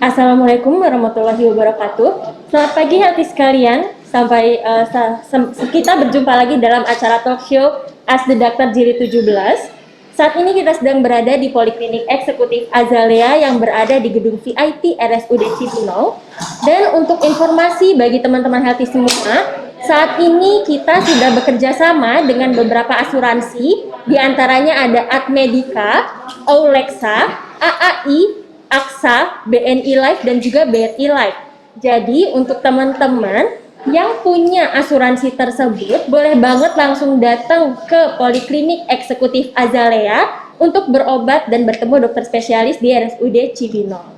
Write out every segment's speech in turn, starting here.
Assalamualaikum warahmatullahi wabarakatuh. Selamat pagi hati sekalian. Kita berjumpa lagi dalam acara talk show Ask the Doctor Jilid 17. Saat ini kita sedang berada di Poliklinik Eksekutif Azalea yang berada di gedung VIP RSUD Cibinong. Dan untuk informasi bagi teman-teman healthy semua, saat ini kita sudah bekerja sama dengan beberapa asuransi, diantaranya ada Admedica, Aulexa, AAI, AXA, BNI Life, dan juga BRI Life. Jadi untuk teman-teman yang punya asuransi tersebut, boleh banget langsung datang ke Poliklinik Eksekutif Azalea untuk berobat dan bertemu dokter spesialis di RSUD Cibinong.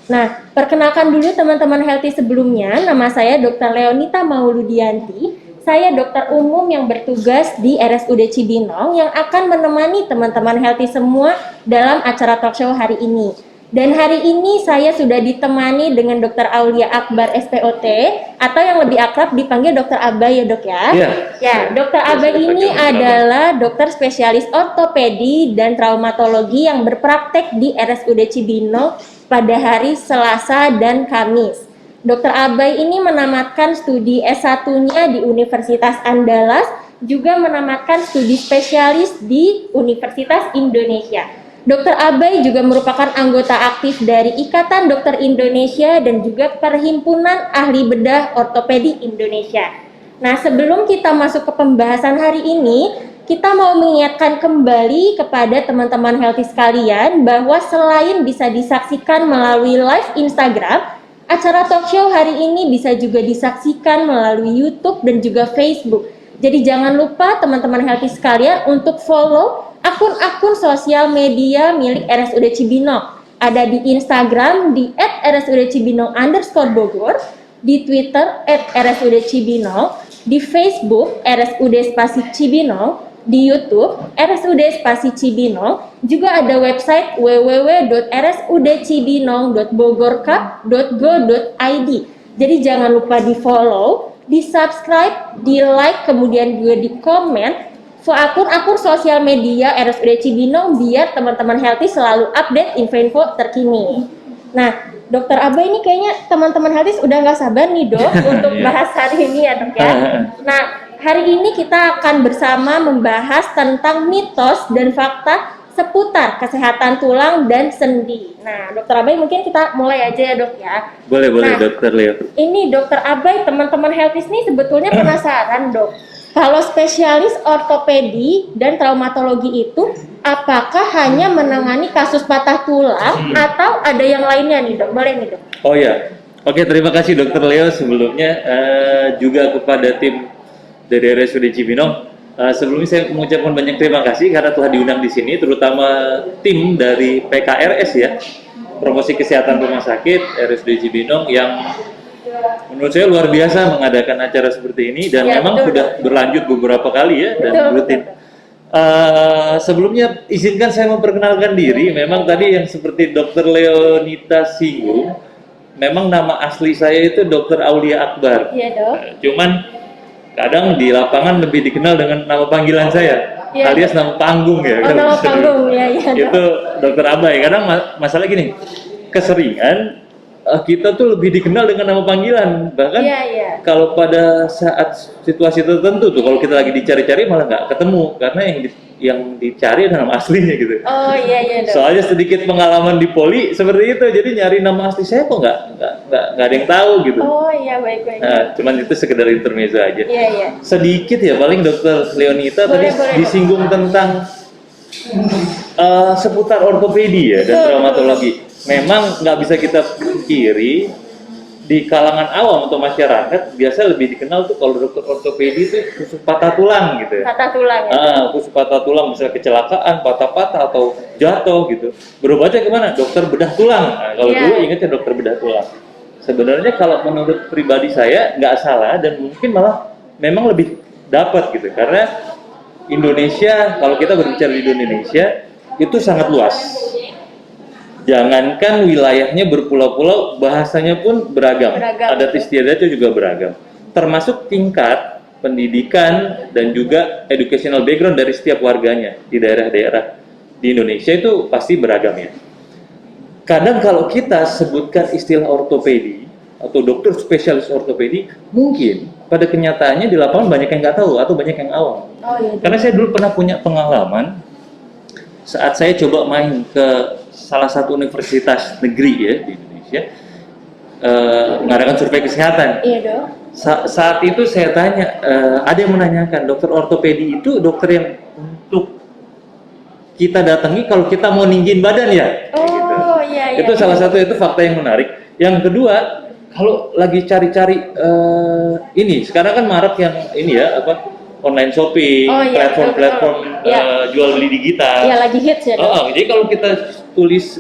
Nah, perkenalkan dulu teman-teman healthy sebelumnya, nama saya Dr. Leonita Mauludianti. Saya dokter umum yang bertugas di RSUD Cibinong yang akan menemani teman-teman healthy semua dalam acara talk show hari ini. Dan hari ini saya sudah ditemani dengan Dr. Aulia Akbar SPOT atau yang lebih akrab dipanggil Dr. Abai ya dok ya? Iya. Ya, Dr. Abai ini adalah dokter spesialis ortopedi dan traumatologi yang berpraktek di RSUD Cibinong pada hari Selasa dan Kamis. Dr. Abai ini menamatkan studi S1-nya di Universitas Andalas, juga menamatkan studi spesialis di Universitas Indonesia. Dr. Abai juga merupakan anggota aktif dari Ikatan Dokter Indonesia dan juga Perhimpunan Ahli Bedah Ortopedi Indonesia. Nah, sebelum kita masuk ke pembahasan hari ini, kita mau mengingatkan kembali kepada teman-teman healthy sekalian bahwa selain bisa disaksikan melalui live Instagram, acara talk show hari ini bisa juga disaksikan melalui YouTube dan juga Facebook. Jadi jangan lupa teman-teman healthy sekalian untuk follow akun-akun sosial media milik RSUD Cibinong. Ada di Instagram di @rsudcibinong_Bogor, di Twitter @rsudcibinong, di Facebook RSUD Spasi Cibinong, di YouTube RSUD Spasi Cibinong, juga ada website www.rsudcibinong.bogorkap.go.id. Jadi jangan lupa di follow, di subscribe, di like, kemudian juga di komen akun-akun sosial media RSUD Cibinong biar teman-teman healthy selalu update info-info terkini. Nah, Dokter Abai ini kayaknya teman-teman healthy udah nggak sabar nih dok untuk bahas hari ini ya dok ya. Nah, hari ini kita akan bersama membahas tentang mitos dan fakta seputar kesehatan tulang dan sendi. Nah, Dokter Abai mungkin kita mulai aja ya dok ya. Boleh Dokter Leo. Ini Dokter Abai, teman-teman healthy ini sebetulnya penasaran dok. Kalau spesialis ortopedi dan traumatologi itu apakah hanya menangani kasus patah tulang atau ada yang lainnya nih dok? Boleh nih dok? Oh ya, oke, terima kasih Dokter Leo sebelumnya, juga kepada tim dari RSUD Cibinong. Sebelumnya saya mengucapkan banyak terima kasih karena telah diundang di sini, terutama tim dari PKRS ya, Promosi Kesehatan Rumah Sakit RSUD Cibinong, yang menurut saya luar biasa mengadakan acara seperti ini dan ya, memang sudah berlanjut beberapa kali ya dan rutin. Sebelumnya izinkan saya memperkenalkan diri. Memang tadi yang seperti Dr. Leonita singgung, memang nama asli saya itu Dr. Aulia Akbar. Iya dok. Cuman kadang di lapangan lebih dikenal dengan nama panggilan saya, ya, alias nama panggung ya. Oh, nama panggung ya, ya. Itu Dr. Abai. Kadang masalah gini, keseringan kita tuh lebih dikenal dengan nama panggilan, bahkan kalau pada saat situasi tertentu tuh kalau kita lagi dicari-cari malah nggak ketemu karena yang dicari adalah nama aslinya gitu. Oh iya dok. Soalnya sedikit pengalaman di poli seperti itu, jadi nyari nama asli saya kok nggak ada yang tahu gitu. Oh iya, baik. Nah, cuman itu sekedar intermezzo aja. Iya. Sedikit ya, paling Dokter Leonita tadi disinggung tentang seputar ortopedi ya dan traumatologi. Memang nggak bisa kita pungkiri di kalangan awam atau masyarakat biasa lebih dikenal tuh kalau dokter ortopedi itu khusus patah tulang gitu ya. Patah tulang ya. Khusus patah tulang, misalnya kecelakaan, patah-patah atau jatuh gitu. Berobatnya kemana? Dokter bedah tulang. Nah, kalau dulu ingatnya dokter bedah tulang. Sebenarnya kalau menurut pribadi saya nggak salah dan mungkin malah memang lebih dapat gitu karena Indonesia, kalau kita berbicara di Indonesia itu sangat luas. Jangankan wilayahnya berpulau-pulau, bahasanya pun beragam. Adat istiadatnya juga beragam. Termasuk tingkat pendidikan dan juga educational background dari setiap warganya di daerah-daerah di Indonesia itu pasti beragam ya. kadang kalau kita sebutkan istilah ortopedi atau dokter spesialis ortopedi, mungkin pada kenyataannya di lapangan banyak yang nggak tahu atau banyak yang awam. Oh iya. Karena saya dulu pernah punya pengalaman saat saya coba main ke salah satu universitas negeri ya di Indonesia, mengadakan survei kesehatan. Iya dok. Saat itu saya tanya, ada yang menanyakan, dokter ortopedi itu dokter yang untuk kita datangi kalau kita mau ninggin badan ya? Oh iya iya. Itu salah satu, itu fakta yang menarik. Yang kedua, kalau lagi cari-cari ini, sekarang kan marak yang ini ya, apa, online shopping, Oh, iya, platform-platform jual beli digital. Iya lagi hits ya dok. Jadi kalau kita tulis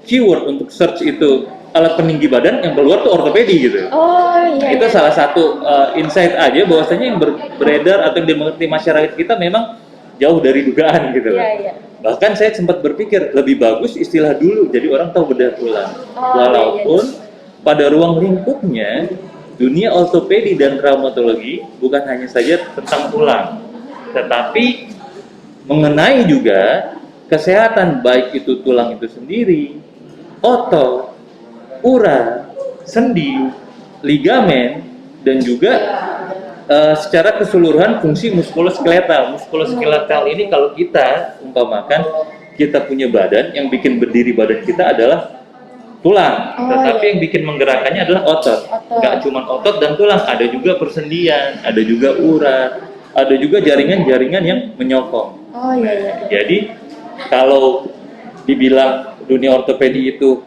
keyword untuk search itu alat peninggi badan, yang keluar tuh ortopedi gitu. Oh iya. Itu iya. salah satu insight aja bahwasanya yang beredar atau yang dimengerti masyarakat kita memang jauh dari dugaan gitu. Iya iya. Bahkan saya sempat berpikir lebih bagus istilah dulu, jadi orang tahu bedah tulang. Oh, Walaupun pada ruang lingkupnya dunia ortopedi dan traumatologi bukan hanya saja tentang tulang, tetapi mengenai juga kesehatan, baik itu tulang itu sendiri, otot, urat, sendi, ligamen, dan juga secara keseluruhan fungsi muskuloskeletal. Muskuloskeletal ini kalau kita umpamakan kita punya badan, yang bikin berdiri badan kita adalah tulang, tetapi yang bikin menggerakkannya adalah otot. Nggak cuma otot dan tulang, ada juga persendian, ada juga urat, ada juga jaringan-jaringan yang menyokong. Oh iya iya. Jadi kalau dibilang dunia ortopedi itu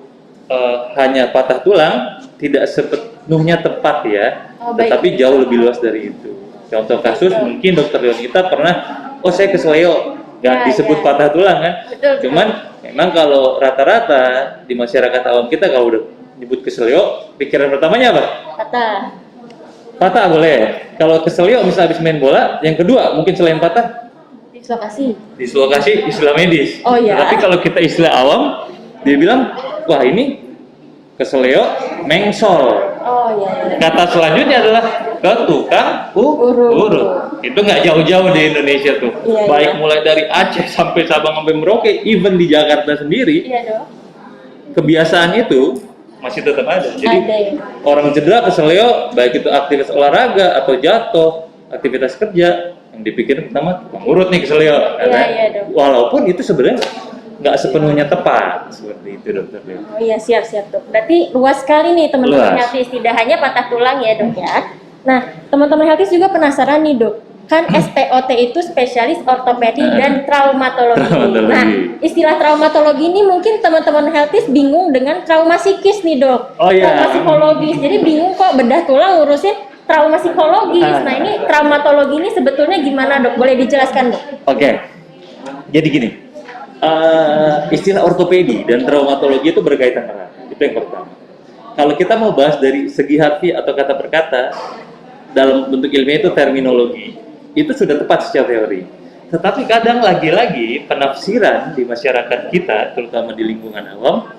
hanya patah tulang, tidak sepenuhnya tepat ya. Tetapi jauh lebih luas dari itu. Contoh kasus mungkin dokter Leonita pernah, saya kesleo, nggak disebut patah tulang kan. Cuman memang kalau rata-rata di masyarakat awam kita kalau udah nyebut kesleo, pikiran pertamanya apa? Patah boleh. Kalau kesleo misalnya habis main bola, yang kedua mungkin selain patah, dislokasi istilah medis. Oh iya. Tapi kalau kita istilah awam, dia bilang, wah ini kesleo mengsol. Oh iya. Kata selanjutnya adalah ke tukang urut. Itu nggak jauh-jauh di Indonesia tuh. Iya, baik mulai dari Aceh sampai Sabang sampai Merauke, even di Jakarta sendiri, Iya dok. kebiasaan itu masih tetap ada. Jadi orang cedera kesleo, baik itu aktivitas olahraga atau jatuh, aktivitas kerja, yang dipikir pertama tukang urut nih kesleo. Iya dok. Walaupun itu sebenarnya nggak sepenuhnya tepat seperti itu dokter. Oh iya siap dok. Berarti luas sekali nih teman-teman Healthies, tidak hanya patah tulang ya dok ya. Nah teman-teman Healthies juga penasaran nih dok, kan SPOT itu spesialis ortopedi dan traumatologi. Nah istilah traumatologi ini mungkin teman-teman Healthies bingung dengan trauma psikis nih dok. Trauma psikologis. Jadi bingung kok bedah tulang ngurusin trauma psikologis. Nah ini traumatologi ini sebetulnya gimana dok? Boleh dijelaskan dok? Oke. Jadi gini. Istilah ortopedi dan traumatologi itu berkaitan erat. Itu yang pertama. Kalau kita mau bahas dari segi harfiah atau kata per kata, dalam bentuk ilmiah itu terminologi, itu sudah tepat secara teori. Tetapi kadang lagi-lagi penafsiran di masyarakat kita, terutama di lingkungan awam,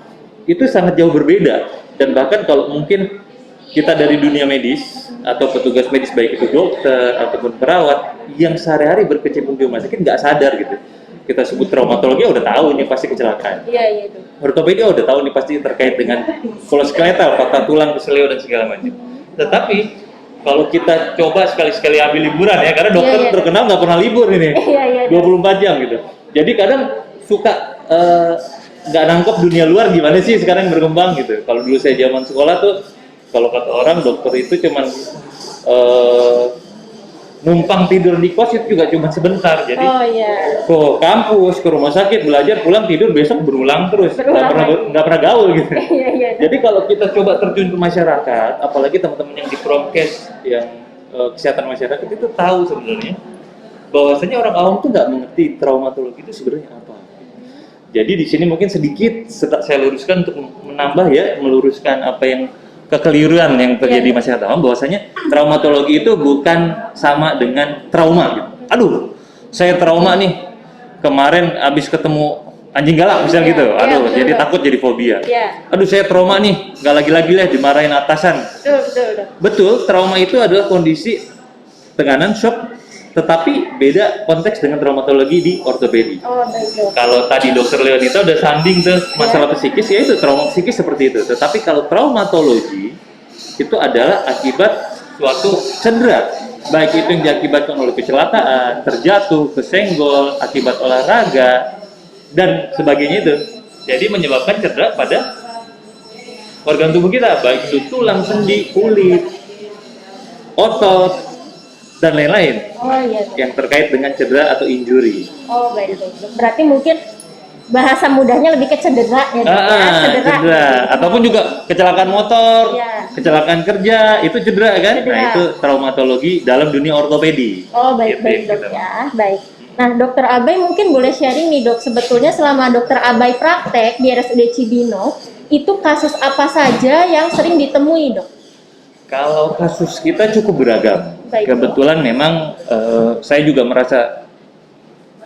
itu sangat jauh berbeda. Dan bahkan kalau mungkin kita dari dunia medis atau petugas medis, baik itu dokter ataupun perawat, yang sehari-hari berkecimpung di rumah sakit nggak sadar gitu. Kita sebut traumatologi udah tahu ini pasti kecelakaan. Iya itu. Ortopedi udah tahu ini pasti terkait dengan muskuloskeletal, patah tulang, kesleo dan segala macam. Tetapi kalau kita coba sekali-sekali ambil liburan ya, karena dokter terkenal nggak pernah libur ini, 24 jam gitu. Jadi kadang suka nggak nangkep dunia luar gimana sih sekarang yang berkembang gitu. Kalau dulu saya zaman sekolah tuh, kalau kata orang dokter itu cuman numpang tidur di kos itu juga cuma sebentar, jadi ke kampus, ke rumah sakit, belajar, pulang tidur, besok berulang terus, nggak pernah gaul gitu. Jadi kalau kita coba terjun ke masyarakat, apalagi teman-teman yang di Promkes, yang kesehatan masyarakat itu tahu sebenarnya bahwasanya orang awam tuh nggak mengerti traumatologi itu sebenarnya apa. Jadi di sini mungkin sedikit saya luruskan untuk menambah ya, meluruskan apa yang kekeliruan yang terjadi di masyarakat awam, bahwasanya traumatologi itu bukan sama dengan trauma gitu. Aduh, saya trauma nih kemarin abis ketemu anjing galak misal gitu. Aduh, jadi takut, jadi fobia. Aduh, saya trauma nih, nggak lagi-lagi lah dimarahin atasan. Betul, trauma itu adalah kondisi tekanan, shock, tetapi beda konteks dengan traumatologi di ortopedi. Oh, baik dok. Kalau tadi dokter Leonita udah sanding tuh masalah psikis, ya itu trauma psikis seperti itu. Tetapi kalau traumatologi itu adalah akibat suatu cedera, baik itu yang diakibatkan oleh kecelakaan, terjatuh, kesenggol, akibat olahraga, dan sebagainya itu. Jadi menyebabkan cedera pada organ tubuh kita, baik itu tulang, sendi, kulit, otot, dan lain-lain Oh iya dok. yang terkait dengan cedera atau injury. Oh baik dok. Berarti mungkin bahasa mudahnya lebih ke cedera ya dok ya? Cedera. Ataupun juga kecelakaan motor, Iya. kecelakaan kerja, itu cedera kan? Cedera. Nah itu traumatologi dalam dunia ortopedi. Oh baik Gitu baik yang dok kita- ya. Baik. Nah dokter Abai mungkin boleh sharing nih dok, sebetulnya selama dokter Abai praktek di RSUD Cibinong itu kasus apa saja yang sering ditemui dok? Kalau kasus kita cukup beragam. Baik. Kebetulan memang saya juga merasa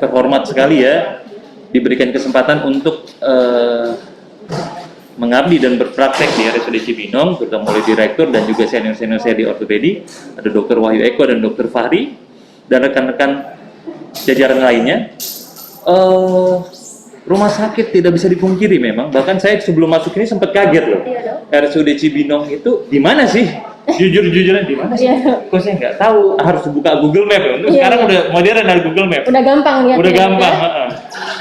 terhormat sekali ya diberikan kesempatan untuk mengabdi dan berpraktek di RSUD Cibinong, terutama oleh direktur dan juga senior-senior saya di ortopedi, ada Dr. Wahyu Eko dan Dr. Fahri dan rekan-rekan jajaran lainnya. Rumah sakit tidak bisa dipungkiri memang, bahkan saya sebelum masuk ini sempat kaget loh. Iya dok. RSUD Cibinong itu di mana sih? Jujur-jujuran di mana sih? Iya. Kok saya nggak tahu, harus buka Google Map ya. Untuk Iya, sekarang iya. udah modern ada Google Map. Udah gampang lihat. Udah gampang. Heeh.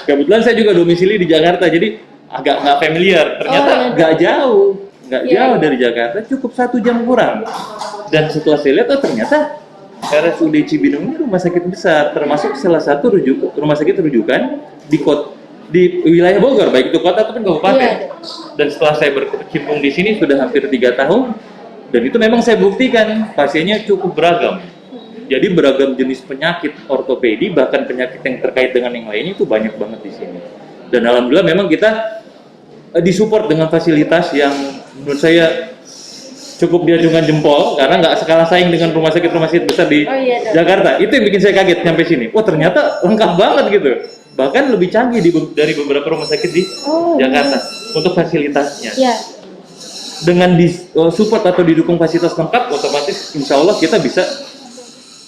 Kebetulan saya juga domisili di Jakarta, jadi agak nggak familiar. Ternyata Oh, iya. nggak jauh, nggak Iya, jauh iya. dari Jakarta, cukup 1 jam kurang. Dan setelah saya lihat, oh ternyata RSUD Cibinong ini rumah sakit besar, termasuk salah satu rumah sakit rujukan di wilayah Bogor, baik itu kota ataupun kabupaten. Iya. Dan setelah saya berkecimpung di sini sudah hampir 3 tahun, dan itu memang saya buktikan pasiennya cukup beragam. Jadi beragam jenis penyakit ortopedi, bahkan penyakit yang terkait dengan yang lainnya itu banyak banget di sini. Dan alhamdulillah memang kita disupport dengan fasilitas yang menurut saya cukup diacungkan jempol, karena nggak sekala saing dengan rumah sakit besar di Oh, iya, dok. Jakarta. Itu yang bikin saya kaget sampai sini. Wah ternyata lengkap banget gitu. Bahkan lebih canggih dari beberapa rumah sakit di Oh, Jakarta untuk fasilitasnya. Iya. Dengan support atau didukung fasilitas lengkap, otomatis insya Allah kita bisa,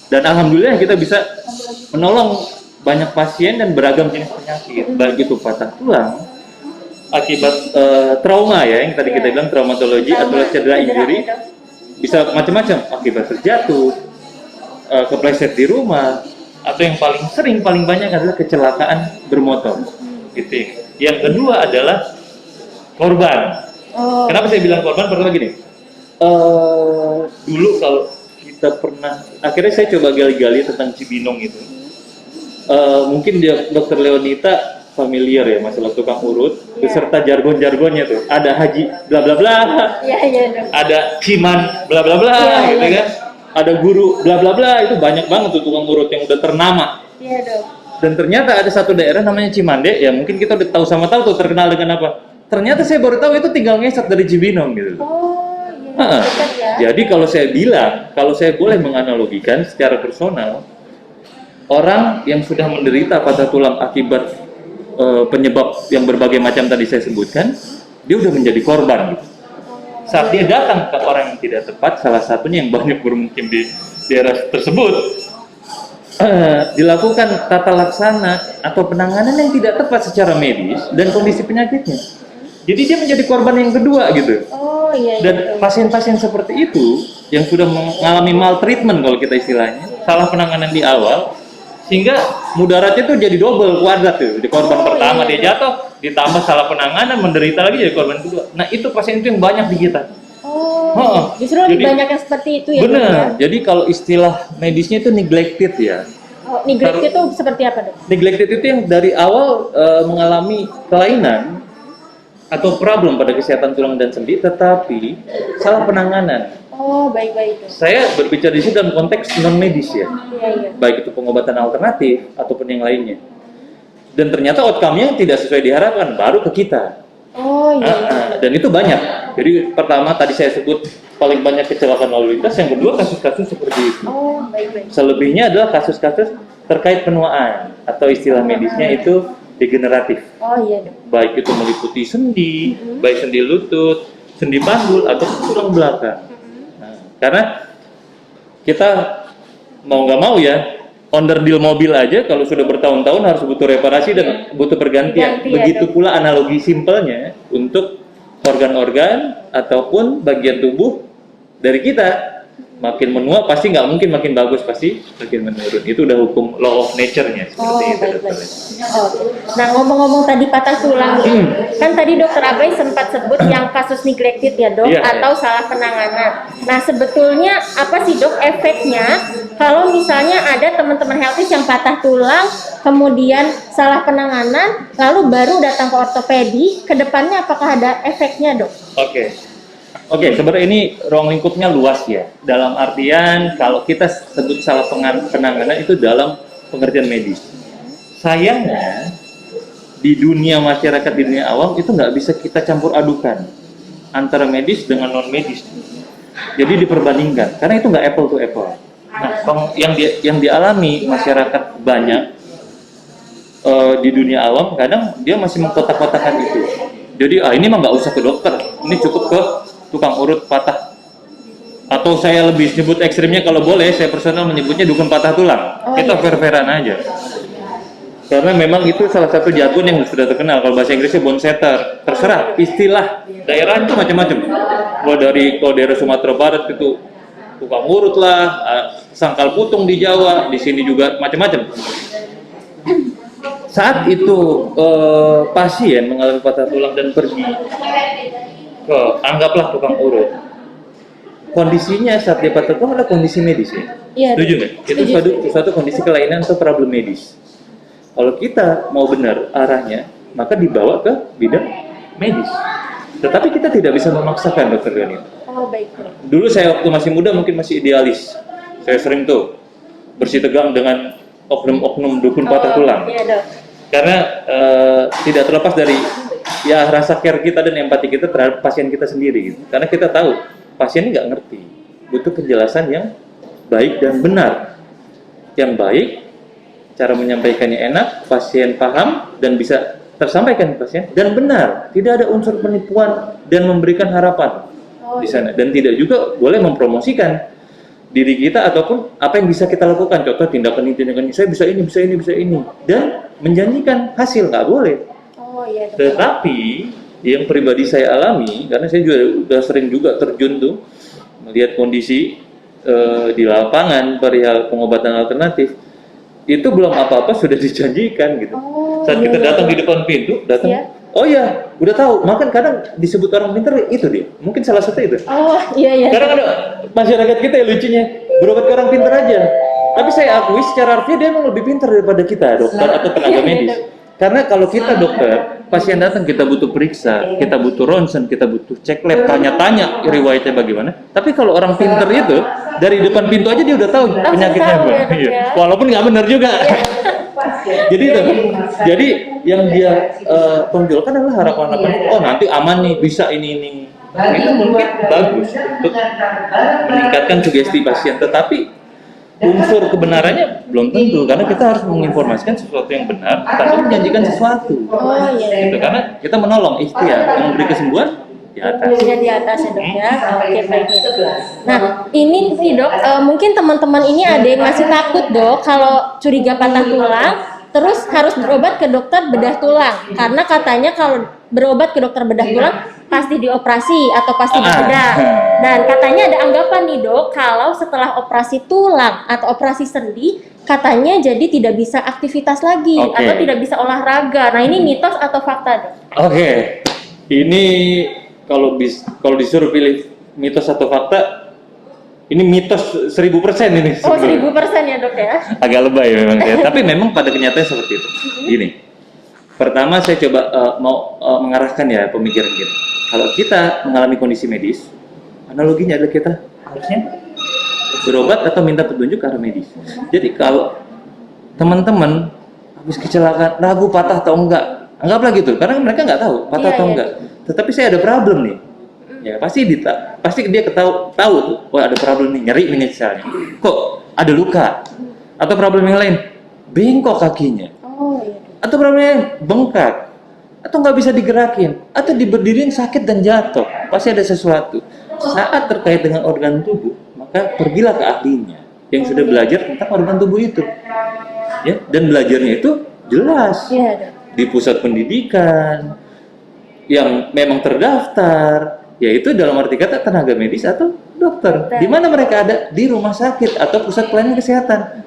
dan alhamdulillah kita bisa menolong banyak pasien dan beragam jenis penyakit, baik itu patah tulang akibat trauma ya, yang tadi kita bilang traumatologi atau cedera injury, ya, dok. bisa macam-macam, akibat terjatuh, kepleset di rumah, atau yang paling sering paling banyak adalah kecelakaan bermotor gitu. Yang kedua adalah korban. Oh. Kenapa saya bilang korban? Pertama gini, dulu kalau kita pernah, akhirnya saya coba gali-gali tentang Cibinong itu. Mungkin dokter Leonita familiar ya masalah tukang urut, beserta jargon-jargonnya tuh. Ada haji bla bla bla, Iya iya dok. ada ciman bla bla bla, Iya, gitu iya. kan. Ada guru bla bla bla, itu banyak banget tuh tukang urut yang udah ternama. Iya dok. Dan ternyata ada satu daerah namanya Cimande, ya mungkin kita udah tahu sama tahu tuh terkenal dengan apa. Ternyata saya baru tahu itu tinggal ngesot dari Cibinong gitu. Oh iya. Heeh. Dekat ya. Jadi kalau saya bilang, kalau saya boleh menganalogikan secara personal, orang yang sudah menderita patah tulang akibat penyebab yang berbagai macam tadi saya sebutkan, dia udah menjadi korban gitu. Saat dia datang ke orang yang tidak tepat, salah satunya yang banyak bermukim di daerah tersebut, dilakukan tata laksana atau penanganan yang tidak tepat secara medis dan kondisi penyakitnya. Jadi dia menjadi korban yang kedua gitu. Oh iya. Dan dok. pasien-pasien seperti itu yang sudah mengalami maltreatment kalau kita istilahnya, salah penanganan di awal, sehingga mudaratnya tuh jadi double kuadrat tuh. Di korban pertama iya, dia jatuh, ditambah salah penanganan, menderita lagi jadi korban kedua. Nah itu pasien itu yang banyak di kita. Oh. Justru lebih Jadi- banyak yang seperti itu ya. Dok, ya? Bener. Jadi kalau istilah medisnya itu neglected ya. Oh, neglect itu seperti apa dok? Neglected itu yang dari awal mengalami kelainan atau problem pada kesehatan tulang dan sendi, tetapi salah penanganan. Oh baik-baik dok. Saya berbicara di sini dalam konteks non medis ya, Iya iya. baik itu pengobatan alternatif ataupun yang lainnya. Dan ternyata outcome-nya tidak sesuai diharapkan, baru ke kita. Oh iya. Dan itu banyak. Jadi pertama tadi saya sebut paling banyak kecelakaan lalu lintas, yang kedua kasus-kasus seperti itu. Oh baik-baik. Selebihnya adalah kasus-kasus terkait penuaan atau istilah medisnya itu degeneratif. Oh iya dok. Baik itu meliputi sendi, baik sendi lutut, sendi panggul atau tulang belakang. Nah, karena kita mau nggak mau ya, onderdil mobil aja kalau sudah bertahun-tahun harus butuh reparasi dan butuh pergantian. Ganti ya, Begitu Dok. pula analogi simpelnya untuk organ-organ ataupun bagian tubuh dari kita. Makin menua pasti nggak mungkin makin bagus, pasti makin menurun. Itu udah hukum law of nature-nya seperti Oh, itu. baik, Dokter. baik. Oh, nah ngomong-ngomong tadi patah tulang, kan tadi Dokter Abai sempat sebut yang kasus neglected ya dok, Iya, atau salah penanganan. Nah sebetulnya apa sih dok efeknya kalau misalnya ada teman-teman healthy yang patah tulang, kemudian salah penanganan, lalu baru datang ke ortopedi, kedepannya apakah ada efeknya dok? Oke, sebenarnya ini ruang lingkupnya luas ya. Dalam artian kalau kita sebut salah penanganan itu dalam pengertian medis. Sayangnya di dunia masyarakat, di dunia awam itu nggak bisa kita campur adukan antara medis dengan non medis. Jadi diperbandingkan karena itu nggak apple to apple. Nah, yang dialami masyarakat banyak di dunia awam kadang dia masih mengkotak-kotakan itu. Jadi ini mah nggak usah ke dokter, ini cukup ke tukang urut patah. Atau saya lebih sebut ekstrimnya kalau boleh, saya personal menyebutnya dukun patah tulang. Oh, Kita iya. fair-fairan aja. Karena memang itu salah satu jargon yang sudah terkenal. Kalau bahasa Inggrisnya bone setter. Terserah istilah daerah itu macam-macam. Kalau daerah Sumatera Barat itu tukang urut lah, sangkal putung di Jawa, di sini juga macam-macam. Saat itu pasien mengalami patah tulang dan pergi ke anggaplah tukang urut, kondisinya saat dia patah tulang adalah kondisi medis ya. Iya, Setuju nggak? Itu suatu kondisi kelainan atau problem medis. Kalau kita mau benar arahnya, maka dibawa ke bidang medis. Tetapi kita tidak bisa memaksakan, Dokter Gani. Oh baik dok. Dulu saya waktu masih muda mungkin masih idealis. Saya sering tuh bersih tegang dengan oknum-oknum dukun patah tulang. Iya dok. Karena tidak terlepas dari ya rasa care kita dan empati kita terhadap pasien kita sendiri gitu. Karena kita tahu pasien ini nggak ngerti, butuh penjelasan yang baik dan benar. Yang baik, cara menyampaikannya enak, pasien paham dan bisa tersampaikan ke pasien dan benar, tidak ada unsur penipuan dan memberikan harapan di sana, dan tidak juga boleh mempromosikan diri kita ataupun apa yang bisa kita lakukan. Contoh tindakan ini, saya bisa ini, dan menjanjikan hasil nggak boleh. Oh iya dok. Tetapi yang pribadi saya alami, karena saya juga udah sering juga terjun tuh melihat kondisi di lapangan perihal pengobatan alternatif, itu belum apa-apa sudah dijanjikan gitu. Saat kita datang di depan pintu, oh iya, udah tahu. Makan kadang disebut orang pintar itu dia. Mungkin salah satu itu. Oh iya. Karena ada masyarakat kita ya lucunya berobat ke orang pintar aja. Tapi saya akui secara harfiah dia emang lebih pintar daripada kita dokter atau tenaga medis. Karena kalau kita dokter, pasien datang kita butuh periksa, kita butuh ronsen, kita butuh cek lab, tanya-tanya riwayatnya bagaimana. Tapi kalau orang pintar itu dari depan pintu aja dia udah tahu penyakitnya apa. Iya. Walaupun nggak benar juga. Jadi itu, jadi yang dia tonjolkan adalah harapan-harapan. Oh nanti aman nih, bisa ini. Itu mungkin bagus untuk meningkatkan sugesti pasien. Tetapi unsur kebenarannya belum tentu, karena kita harus menginformasikan sesuatu yang benar tanpa menjanjikan sesuatu. Oh iya. Gitu, karena kita menolong ikhtiar, memberi kesembuhan di atas. Di atas ya dok ya. Oke baik. Nah ini sih dok, mungkin teman-teman ini ada yang masih takut dok kalau curiga patah tulang, terus harus berobat ke dokter bedah tulang, karena katanya kalau berobat ke dokter bedah tulang pasti dioperasi atau pasti dibedah. Dan katanya ada anggapan nih dok, kalau setelah operasi tulang atau operasi sendi, katanya jadi tidak bisa aktivitas lagi atau tidak bisa olahraga. Nah ini mitos atau fakta dok? Oke. Ini kalau disuruh pilih mitos atau fakta, ini mitos 1000% ini. Oh 1000% ya dok ya? Agak lebay memang ya. Tapi memang pada kenyataannya seperti itu. Gini, pertama saya coba mau mengarahkan ya pemikiran gini. Kalau kita mengalami kondisi medis, analoginya adalah kita harusnya berobat atau minta petunjuk ke arah medis. Jadi kalau teman-teman habis kecelakaan ragu patah atau enggak, anggaplah gitu, karena mereka nggak tahu patah atau enggak. Tetapi saya ada problem nih, ya pasti dia tahu tuh, oh ada problem nih, nyeri nih misalnya, kok ada luka, atau problem yang lain, bengkok kakinya, atau problem yang bengkak, atau nggak bisa digerakin, atau diberdiriin sakit dan jatuh, pasti ada sesuatu. Saat terkait dengan organ tubuh, maka pergilah ke ahlinya yang sudah belajar tentang organ tubuh itu. ya, dan belajarnya itu jelas Iya, Dok. di pusat pendidikan yang memang terdaftar, yaitu dalam arti kata tenaga medis atau dokter. Di mana mereka ada? Di rumah sakit atau pusat pelayanan kesehatan,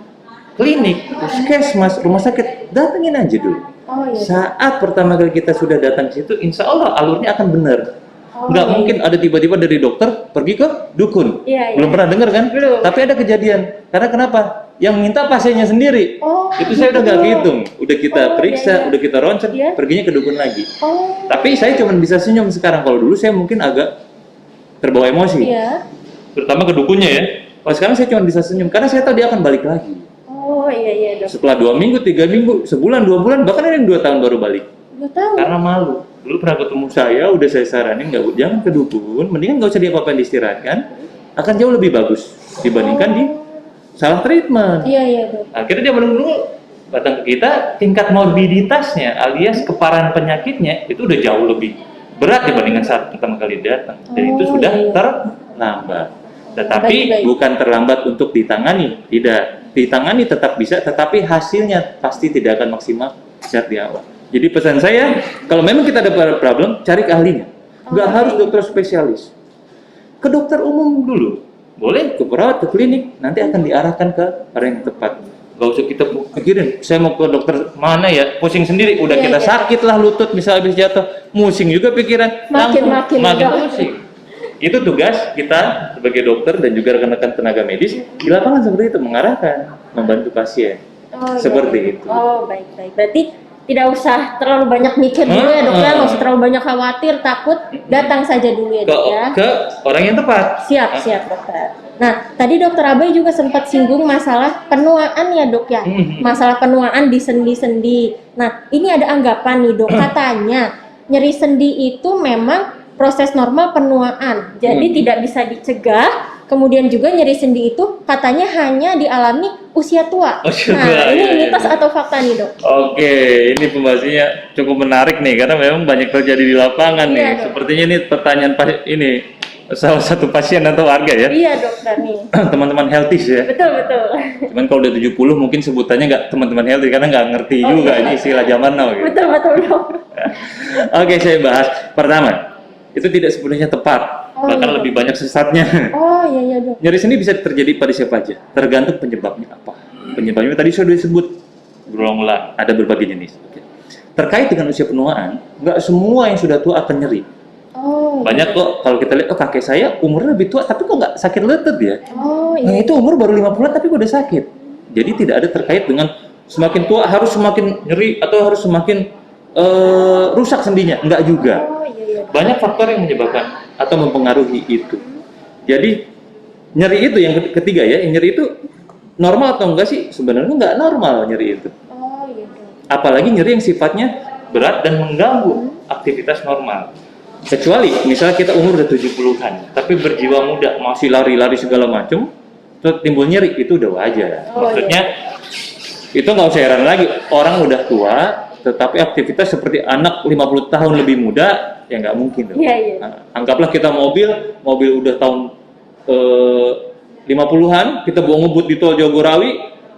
klinik, puskesmas, rumah sakit. Datengin aja dulu. Oh iya. Saat pertama kali kita sudah datang ke situ, insya Allah alurnya akan benar. Oh, Nggak iya. mungkin ada tiba-tiba dari dokter pergi ke dukun. Iya, iya. Belum pernah dengar kan? Belum. Tapi ada kejadian. Karena kenapa? Yang minta pasiennya sendiri. Oh, Itu saya udah nggak gitu. hitung. Udah kita Oh, periksa, iya, iya. udah kita ronsen, Iya. perginya ke dukun lagi. Oh, Tapi saya cuma bisa senyum sekarang. Kalau dulu saya mungkin agak terbawa emosi. iya. Terutama ke dukunnya ya. Kalau sekarang saya cuma bisa senyum karena saya tahu dia akan balik lagi. Oh, iya, iya, Dok. Setelah 2 minggu, 3 minggu, sebulan, 2 bulan, bahkan ada yang 2 tahun baru balik. 2 tahun. Karena malu. Dulu pernah ketemu saya, udah saya saranin jangan ke dukun, mendingan nggak usah diapa-apain, diistirahatkan, akan jauh lebih bagus dibandingkan di salah treatment. Iya, iya, Dok. Akhirnya dia menunggu datang ke kita, tingkat morbiditasnya alias keparahan penyakitnya itu udah jauh lebih berat dibandingkan saat pertama kali datang, dan itu Oh, sudah iya. terlambat. Tetapi Baik. bukan terlambat untuk ditangani, tidak, ditangani tetap bisa, tetapi hasilnya pasti tidak akan maksimal saat di awal. Jadi pesan saya, kalau memang kita ada problem, cari ke ahlinya. Nggak Oh, harus oke. dokter spesialis. Ke dokter umum dulu. Boleh, ke perawat, ke klinik. Nanti akan diarahkan ke orang yang tepat. Nggak usah kita pikirin, saya mau ke dokter mana ya, pusing sendiri. Udah Iya, kita iya. sakit lah lutut, misalnya habis jatuh. Musing juga pikiran. Makin udah. pusing. Itu tugas kita sebagai dokter dan juga rekan-rekan tenaga medis di lapangan seperti itu, mengarahkan, membantu pasien. Oh, iya, Seperti iya. itu. Oh, baik-baik. Berarti tidak usah terlalu banyak mikir dulu ya, Dok, ya. Nggak usah terlalu banyak khawatir, takut, datang saja dulu ya, Ke, Dok, ya. ke orang yang tepat. Siap, siap, Dokter. Nah, tadi Dokter Abai juga sempat singgung masalah penuaan ya, Dok, ya. Masalah penuaan di sendi-sendi. Nah, ini ada anggapan nih, Dok. Katanya nyeri sendi itu memang proses normal penuaan. Jadi tidak bisa dicegah. Kemudian juga nyeri sendi itu katanya hanya dialami usia tua. Usia Nah, tua, ini iya, iya. mitos atau fakta nih, Dok? Oke, ini pembahasannya cukup menarik nih karena memang banyak terjadi di lapangan Iya, nih. Dok. Sepertinya ini pertanyaan ini salah satu pasien atau warga ya. Iya, Dokter nih. Teman-teman healthies ya. Betul, betul. Cuman kalau udah 70 mungkin sebutannya nggak teman-teman healthy karena nggak ngerti Oh, juga iya. ini istilah zaman now gitu. Betul, betul, Dok. Oke, saya bahas. Pertama, itu tidak sepenuhnya tepat. Oh, Bahkan iya. lebih banyak sesatnya. Oh, iya, iya, Dok. Nyeri sendi bisa terjadi pada siapa aja, tergantung penyebabnya apa. Penyebabnya tadi sudah disebut berulang-ulang, ada berbagai jenis. Oke. Terkait dengan usia penuaan, nggak semua yang sudah tua akan nyeri. Oh, iya. Banyak kok kalau kita lihat, oh kakek saya umurnya lebih tua, tapi kok nggak sakit lutut ya? Oh, Nah, iya. itu umur baru 50-an tapi udah sakit. Jadi tidak ada terkait dengan semakin tua harus semakin nyeri atau harus semakin rusak sendinya, enggak juga. Oh, iya, iya. Banyak faktor yang menyebabkan atau mempengaruhi itu. Jadi nyeri itu yang ketiga ya, nyeri itu normal atau enggak sih? Sebenarnya enggak normal nyeri itu. Oh, iya, Dok. Apalagi nyeri yang sifatnya berat dan mengganggu aktivitas normal. Kecuali misalnya kita umur udah 70-an, tapi berjiwa muda, masih lari-lari segala macam, terus timbul nyeri, itu udah wajar. Oh, Maksudnya itu nggak usah heran lagi, orang udah tua, tetapi aktivitas seperti anak 50 tahun lebih muda, ya nggak mungkin dong. Iya, iya. Nah, anggaplah kita mobil udah tahun 50-an, kita bawa ngebut di tol Jagorawi,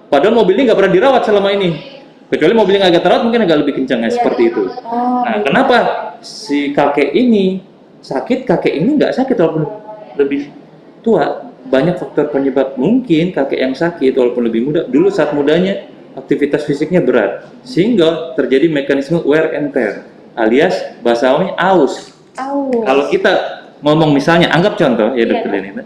padahal mobil ini nggak pernah dirawat selama ini. Kecuali mobilnya agak terawat, mungkin agak lebih kencang ya, seperti itu. Oh, Nah, kenapa si kakek ini sakit, kakek ini nggak sakit walaupun lebih tua? Banyak faktor penyebab. Mungkin kakek yang sakit walaupun lebih muda, dulu saat mudanya aktivitas fisiknya berat, sehingga terjadi mekanisme wear and tear, alias bahasa awalnya aus. aus. Kalau kita ngomong misalnya, anggap contoh ya dokter Iya. Lena,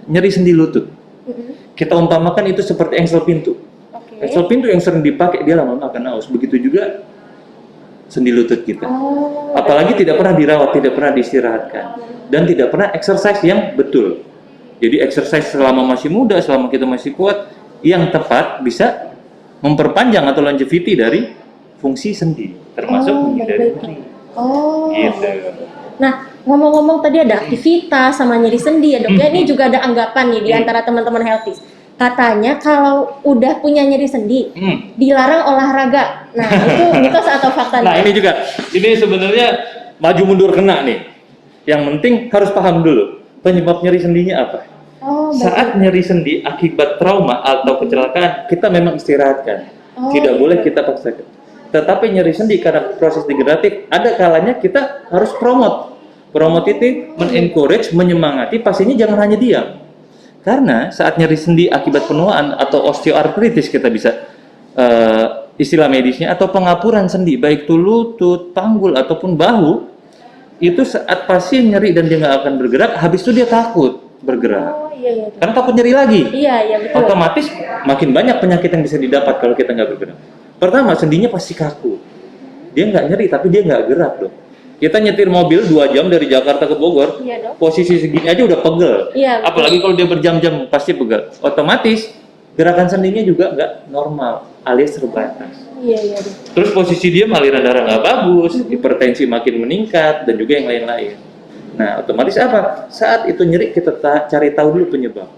nyeri sendi lutut. Mm-mm. Kita umpamakan itu seperti engsel pintu. Oke. Engsel pintu yang sering dipakai, dia lama-lama akan aus. Begitu juga sendi lutut kita. Oh, Apalagi tidak pernah dirawat, tidak pernah diistirahatkan, dan tidak pernah exercise yang betul. Jadi exercise selama masih muda, selama kita masih kuat, yang tepat bisa memperpanjang atau longevity dari fungsi sendi, termasuk menghindari baik-baik. nyeri. Oh. Gitu. Nah, ngomong-ngomong tadi ada aktivitas sama nyeri sendi ya, Dok. Ya, ini juga ada anggapan nih di antara teman-teman healthies. Katanya kalau udah punya nyeri sendi, dilarang olahraga. Nah, itu mitos atau fakta nih? Nah, ini sebenarnya maju mundur kena nih. Yang penting harus paham dulu penyebab nyeri sendinya apa. Oh, baik. Saat nyeri sendi akibat trauma atau kecelakaan, kita memang istirahatkan. Tidak boleh kita paksakan. Tetapi nyeri sendi karena proses degeneratif, ada kalanya kita harus promote. Promote itu men-encourage, menyemangati pasiennya jangan hanya diam. Karena saat nyeri sendi akibat penuaan atau osteoartritis kita bisa istilah medisnya atau pengapuran sendi baik itu lutut, panggul ataupun bahu, itu saat pasien nyeri dan dia nggak akan bergerak, habis itu dia takut bergerak. Oh iya iya. Karena takut nyeri lagi. Iya iya betul. Otomatis makin banyak penyakit yang bisa didapat kalau kita nggak bergerak. Pertama, sendinya pasti kaku. Dia nggak nyeri tapi dia nggak gerak dong. Kita nyetir mobil 2 jam dari Jakarta ke Bogor, Iya dong. posisi segini aja udah pegel. Iya, betul. Apalagi kalau dia berjam-jam pasti pegel. Otomatis gerakan sendinya juga nggak normal alias terbatas. Iya iya dong. Terus posisi dia aliran darah nggak bagus, hipertensi makin meningkat dan juga yang lain-lain. Nah, otomatis apa? Saat itu nyeri kita cari tahu dulu penyebab.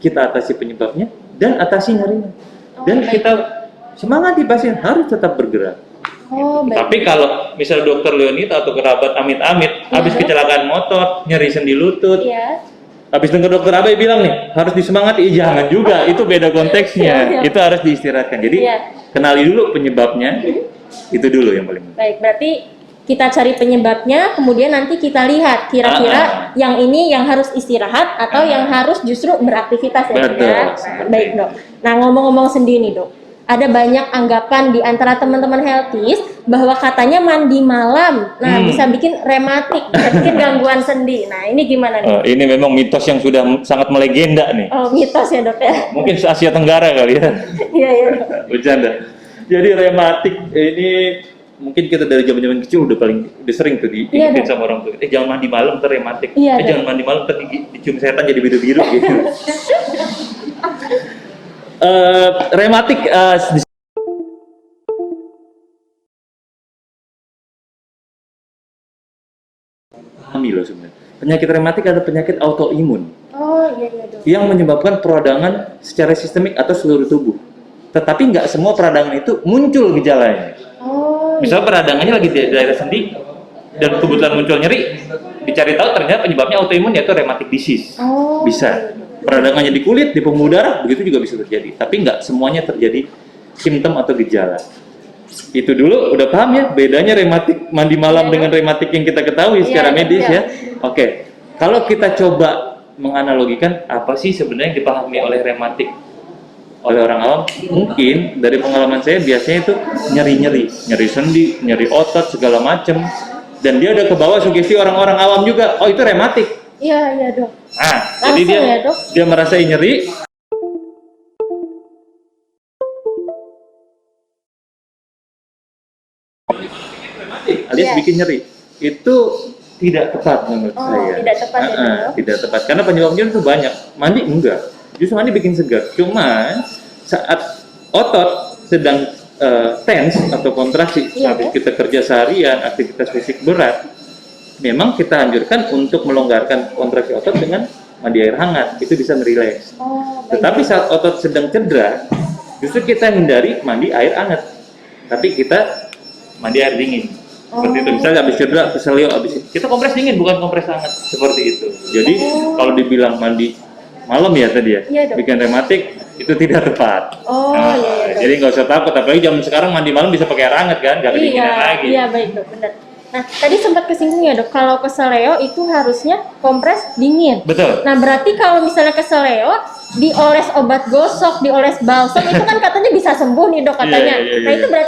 Kita atasi penyebabnya dan atasi nyerinya. Dan kita semangati pasien harus tetap bergerak. Oh baik. Tapi kalau misal dokter Leonita atau kerabat amit-amit habis kecelakaan motor, nyeri sendi lutut, Iya. habis dengar dokter Abai bilang nih harus disemangati, jangan juga, itu beda konteksnya. Iya. Itu harus diistirahatkan. Jadi Iya. kenali dulu penyebabnya, itu dulu yang paling penting. Baik, berarti kita cari penyebabnya, kemudian nanti kita lihat kira-kira yang ini yang harus istirahat atau yang harus justru beraktivitas ya, Dok, Betul, ya. seperti Baik dok. Nah ngomong-ngomong sendi nih dok, ada banyak anggapan di antara teman-teman healthies bahwa katanya mandi malam, nah bisa bikin rematik, bisa bikin gangguan sendi. Nah ini gimana nih? Ini memang mitos yang sudah sangat melegenda nih. Oh mitos ya dok ya? Mungkin se Asia Tenggara kali ya. Iya iya. Dok. Bercanda. Jadi rematik ini mungkin kita dari zaman-zaman kecil udah sering tuh diingetin sama orang tua. Jangan mandi malam ntar rematik. Iya, Jangan mandi malam ntar dicium setan jadi biru-biru gitu. Rematik pahami loh sebenarnya. Penyakit rematik adalah penyakit autoimun Oh iya iya dok. yang menyebabkan peradangan secara sistemik atau seluruh tubuh. Tetapi nggak semua peradangan itu muncul gejalanya. Oh. Misal peradangannya lagi di daerah sendi dan kebetulan muncul nyeri, dicari tahu ternyata penyebabnya autoimun yaitu rheumatic disease. Oh. Bisa. Peradangannya di kulit, di pembuluh darah, begitu juga bisa terjadi. Tapi nggak semuanya terjadi simptom atau gejala. Itu dulu udah paham ya bedanya rematik mandi malam dengan rematik yang kita ketahui secara medis ya. Oke. Kalau kita coba menganalogikan apa sih sebenarnya yang dipahami oleh rematik oleh orang awam, mungkin dari pengalaman saya biasanya itu nyeri sendi, nyeri otot segala macem, dan dia udah ke bawah sugesti orang-orang awam juga, oh itu rematik. Iya iya dok. Nah, Langsung jadi ya, Dok? dia merasa nyeri, alias bikin nyeri. Itu tidak tepat menurut saya. Tidak tepat ya, Dok? Tidak tepat karena penyebabnya itu banyak. Mandi enggak, justru mandi bikin segar. Cuma saat otot sedang tense atau kontraksi, habis kita kerja seharian, aktivitas fisik berat, memang kita anjurkan untuk melonggarkan kontraksi otot dengan mandi air hangat, itu bisa merileks. Tetapi saat otot sedang cedera, justru kita hindari mandi air hangat, tapi kita mandi air dingin. Seperti itu, misalnya habis cedera, keselio, habis kita kompres dingin, bukan kompres hangat, seperti itu. Jadi kalau dibilang mandi malam ya tadi ya, bikin rematik, itu tidak tepat. Jadi nggak usah takut, apalagi zaman sekarang mandi malam bisa pakai air hangat kan, nggak kedinginan lagi. Iya baik dok, benar. Nah tadi sempat kesinggung ya dok, kalau keseleo itu harusnya kompres dingin. Betul. Nah berarti kalau misalnya keseleo dioles obat gosok, dioles balsam itu kan katanya bisa sembuh nih dok katanya. Nah itu berarti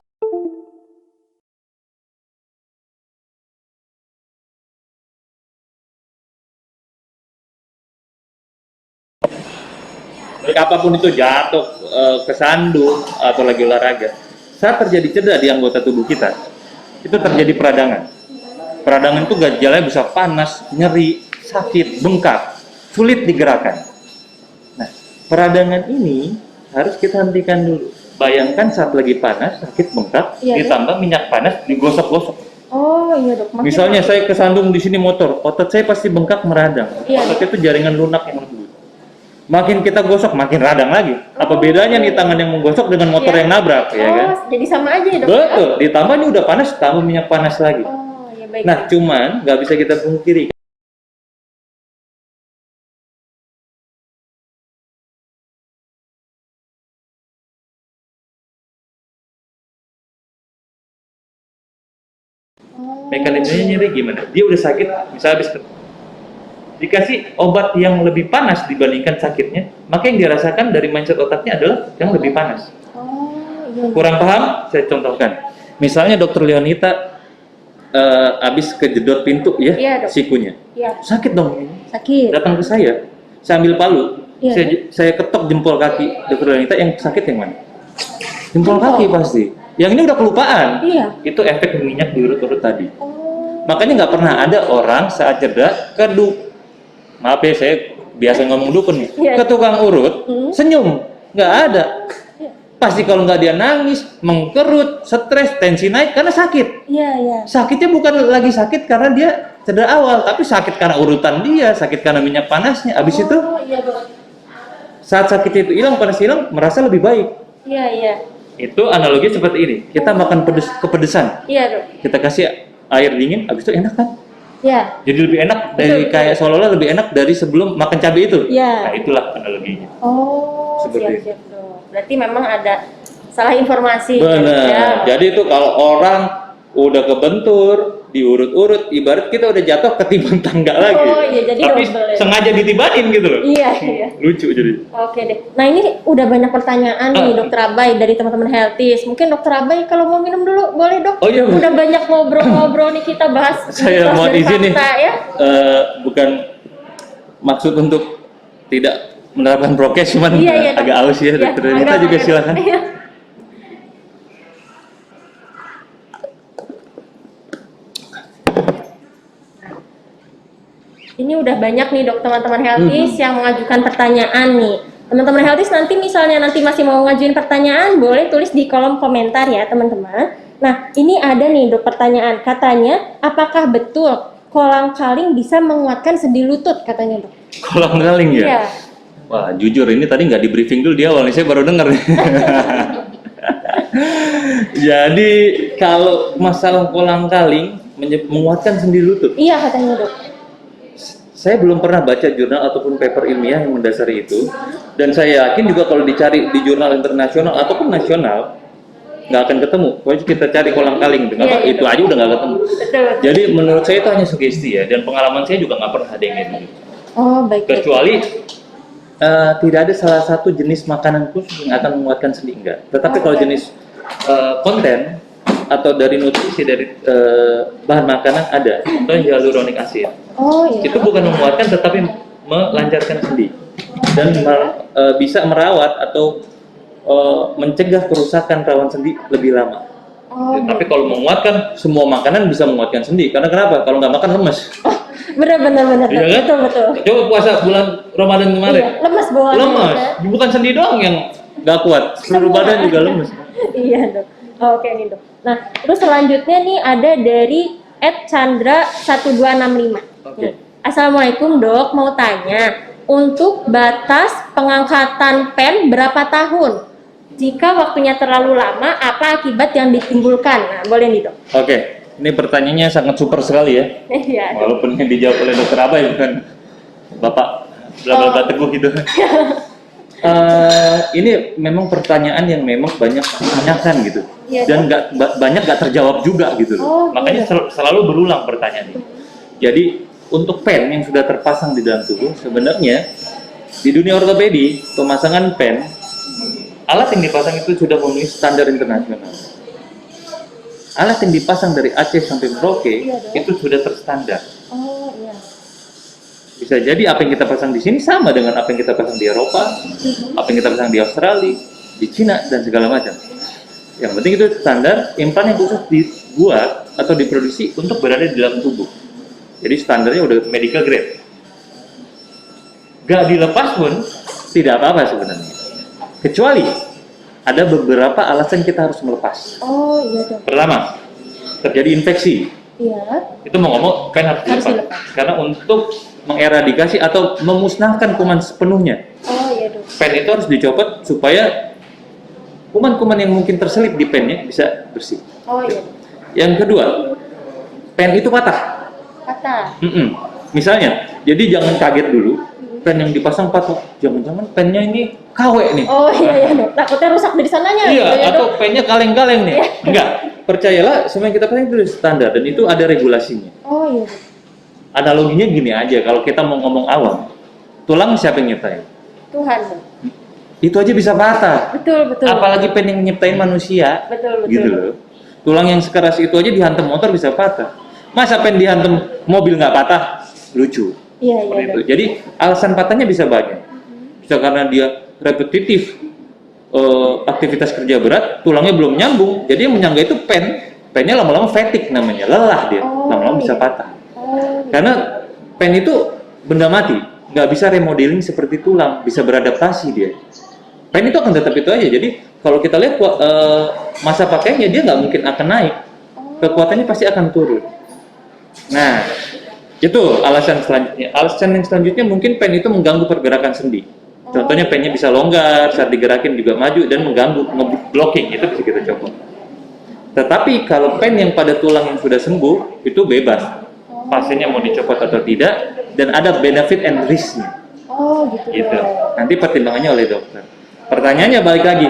baik apapun itu jatuh, kesandung atau lagi olahraga, saat terjadi cedera di anggota tubuh kita, itu terjadi peradangan. Peradangan itu gejalanya bisa panas, nyeri, sakit, bengkak, sulit digerakkan. Nah, peradangan ini harus kita hentikan dulu. Bayangkan saat lagi panas, sakit, bengkak, ditambah minyak panas, digosok-gosok. Oh iya dok. Misalnya saya kesandung di sini motor, otot saya pasti bengkak meradang. Ototnya itu jaringan lunak yang lembut. Makin kita gosok, makin radang lagi. Apa bedanya nih tangan yang menggosok dengan motor yang nabrak, ya kan? Jadi sama aja ya dok. Betul. Ditambah ini udah panas, tambah minyak panas lagi. Iya baik. Nah, cuman nggak bisa kita pungkiri. Mekanismenya nyeri gimana? Dia udah sakit, misalnya habis dikasih obat yang lebih panas dibandingkan sakitnya, maka yang dirasakan dari mindset otaknya adalah yang lebih panas. Iya. Kurang paham? Saya contohkan. Misalnya dokter Leonita habis kejedot pintu ya, Iya, Dok. sikunya. Iya. Sakit dong. Sakit. Datang ke saya ambil palu, Iya. saya ketok jempol kaki dokter Leonita, yang sakit yang mana? Jempol kaki pasti. Yang ini udah kelupaan. Iya. Itu efek minyak di urut-urut tadi. Oh. Makanya nggak pernah ada orang saat cedera maaf ya, saya biasa ngomong dukun nih, Iya. ke tukang urut, senyum, nggak ada. Pasti kalau nggak dia nangis, mengkerut, stres, tensi naik karena sakit. Iya, iya. Sakitnya bukan lagi sakit karena dia cedera awal, tapi sakit karena urutan dia, sakit karena minyak panasnya. Abis itu, Iya, Dok. saat sakitnya itu hilang, panas hilang, merasa lebih baik. Iya, iya. Itu analogi seperti ini. Kita makan kepedesan, Iya, Dok. kita kasih air dingin, abis itu enak kan? Iya. Jadi lebih enak dari Betul. kayak seolah-olah lebih enak dari sebelum makan cabai itu. Iya. Nah, itulah analoginya. Oh, Seperti itu. siap-siap, Dok. Berarti memang ada salah informasi. Benar. Ya. Jadi itu kalau orang udah kebentur, diurut-urut, ibarat kita udah jatuh ketiban tangga lagi. Oh, iya, jadi tapi double ya. sengaja ditibanin gitu loh. Iya, iya. Lucu jadi. Oke deh. Nah, ini udah banyak pertanyaan nih, Dokter Abai, dari teman-teman Healthies. Mungkin Dokter Abai kalau mau minum dulu, boleh, Dok? Oh, iya, Bu. Udah banyak ngobrol-ngobrol nih, kita bahas Saya mitos mohon dan izin nih. fakta, ya. Bukan maksud untuk tidak menerapkan prokes, cuman Iya, iya, Dok. agak aus ya. Iya, Dokter Renita agak juga agak. silakan. Iya. Ini udah banyak nih, Dok, teman-teman Healthies yang mengajukan pertanyaan nih. Teman-teman Healthies nanti misalnya masih mau ngajuin pertanyaan, boleh tulis di kolom komentar ya, teman-teman. Nah, ini ada nih, Dok, pertanyaan. Katanya, apakah betul kolang-kaling bisa menguatkan sendi lutut, katanya, Dok? Kolang-kaling ya? Iya. Wah, jujur ini tadi nggak di briefing dulu di awal nih, saya baru dengar. Jadi kalau masalah kolang-kaling menguatkan sendi lutut, Iya, katanya, Dok. saya belum pernah baca jurnal ataupun paper ilmiah yang mendasari itu, dan saya yakin juga kalau dicari di jurnal internasional ataupun nasional nggak akan ketemu. Pokoknya kita cari kolang-kaling, Iya, iya, itu aja udah nggak ketemu. Betul. Jadi menurut saya itu hanya sugesti ya, dan pengalaman saya juga nggak pernah ada yang kayak gitu. Oh, baik. Kecuali tidak ada salah satu jenis makanan khusus yang akan menguatkan sendi, enggak. Tetapi kalau jenis konten atau dari nutrisi dari bahan makanan ada, contohnya hyaluronic acid. Oh, iya. Itu bukan menguatkan tetapi melancarkan sendi dan bisa merawat atau mencegah kerusakan rawan sendi lebih lama. Oh, Tapi kalau menguatkan, semua makanan bisa menguatkan sendi. Karena kenapa? Kalau nggak makan lemes. benar. Iya kan? Betul, betul. Coba puasa bulan Ramadan kemarin. Iya, lemes bawaan. Lemes. Bukan sendi doang yang nggak kuat, seluruh Semua. badan juga lemes. Iya, Dok. Oke nih, Dok. Nah, terus selanjutnya nih ada dari @chandra1265. Oke. Assalamualaikum, Dok. Mau tanya, untuk batas pengangkatan pen berapa tahun? Jika waktunya terlalu lama, apa akibat yang ditimbulkan? Nah, boleh nih, Dok. Oke, ini pertanyaannya sangat super sekali ya. Iya. Walaupun yang dijawab oleh dokter Abai bukan Bapak bla teguh gitu. Ini memang pertanyaan yang memang banyak ditanyakan gitu, Iya, dan banyak nggak terjawab juga gitu loh. Oh, Makanya selalu berulang pertanyaan ini. Jadi untuk pen yang sudah terpasang di dalam tubuh, sebenarnya di dunia ortopedi pemasangan pen, alat yang dipasang itu sudah memenuhi standar internasional. Alat yang dipasang dari Aceh sampai Merauke Iya, Dok. itu sudah terstandar. Oh, iya. Bisa jadi apa yang kita pasang di sini sama dengan apa yang kita pasang di Eropa, apa yang kita pasang di Australia, di Cina, dan segala macam. Yang penting itu standar implan yang khusus dibuat atau diproduksi untuk berada di dalam tubuh. Jadi standarnya udah medical grade. Gak dilepas pun tidak apa-apa sebenarnya. Kecuali ada beberapa alasan kita harus melepas. Oh, iya, Dok. Pertama, terjadi infeksi. Iya. Itu mau ngomong pen harus Harus dilepas. Karena untuk mengeradikasi atau memusnahkan kuman sepenuhnya, Oh, iya, Dok. pen itu harus dicopot supaya kuman-kuman yang mungkin terselip di pennya bisa bersih. Oh, iya, Dok. Yang kedua, pen itu patah. Patah. Misalnya, jadi jangan kaget dulu, pen yang dipasang patah. Jangan-jangan pennya ini KW nih. Oh, iya, Dok. Takutnya rusak dari sananya. Iya, gitu ya, atau Dok. pennya kaleng-kaleng nih. Iya. Enggak. percayalah semua yang kita pakai itu standar dan itu ada regulasinya. Oh iya dok. Analoginya gini aja, kalau kita mau ngomong awam, tulang siapa yang nyiptain? Tuhan dok. Itu aja bisa patah. Betul betul. Apalagi pen yang nyiptain manusia. Betul betul. Gitu loh. Tulang yang sekeras itu aja dihantam motor bisa patah. Masa pen dihantam mobil nggak patah? Lucu. Iya iya Seperti itu. dok. Jadi alasan patahnya bisa banyak. Bisa karena dia repetitif aktivitas kerja berat, tulangnya belum nyambung. Jadi yang menyangga itu pennya lama-lama fatigue namanya, lelah dia. Lama-lama bisa patah. Karena pen itu benda mati, nggak bisa remodeling seperti tulang, bisa beradaptasi dia. Pen itu akan tetap itu aja. Jadi kalau kita lihat masa pakainya dia nggak mungkin akan naik, kekuatannya pasti akan turun. Nah, itu alasan selanjutnya. Alasan yang selanjutnya mungkin pen itu mengganggu pergerakan sendi. Contohnya pennya bisa longgar, saat digerakin juga maju dan mengganggu, nge-blocking, itu bisa kita coba. Tetapi kalau pen yang pada tulang yang sudah sembuh, itu bebas. Pasiennya mau dicopot atau tidak, dan ada benefit and risk-nya. Oh gitu. Gitu. Nanti pertimbangannya oleh dokter. Pertanyaannya balik lagi,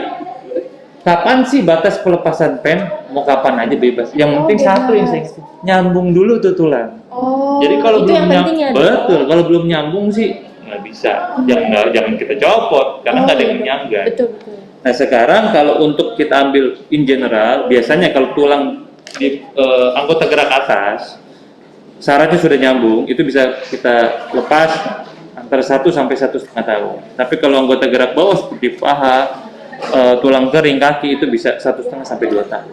kapan sih batas pelepasan pen? Mau kapan aja bebas. Yang penting satu yang saya nyambung dulu tuh tulang. Oh. Jadi kalau itu belum yang penting ya, Dok? betul, kalau belum nyambung sih nggak bisa. Jangan kita copot karena nggak ada yang menyangga. Betul betul. Nah sekarang kalau untuk kita ambil in general, biasanya kalau tulang di anggota gerak atas syaratnya sudah nyambung, itu bisa kita lepas antara 1 sampai 1,5 tahun. Tapi kalau anggota gerak bawah seperti paha, tulang kering, kaki itu bisa 1,5 sampai 2 tahun.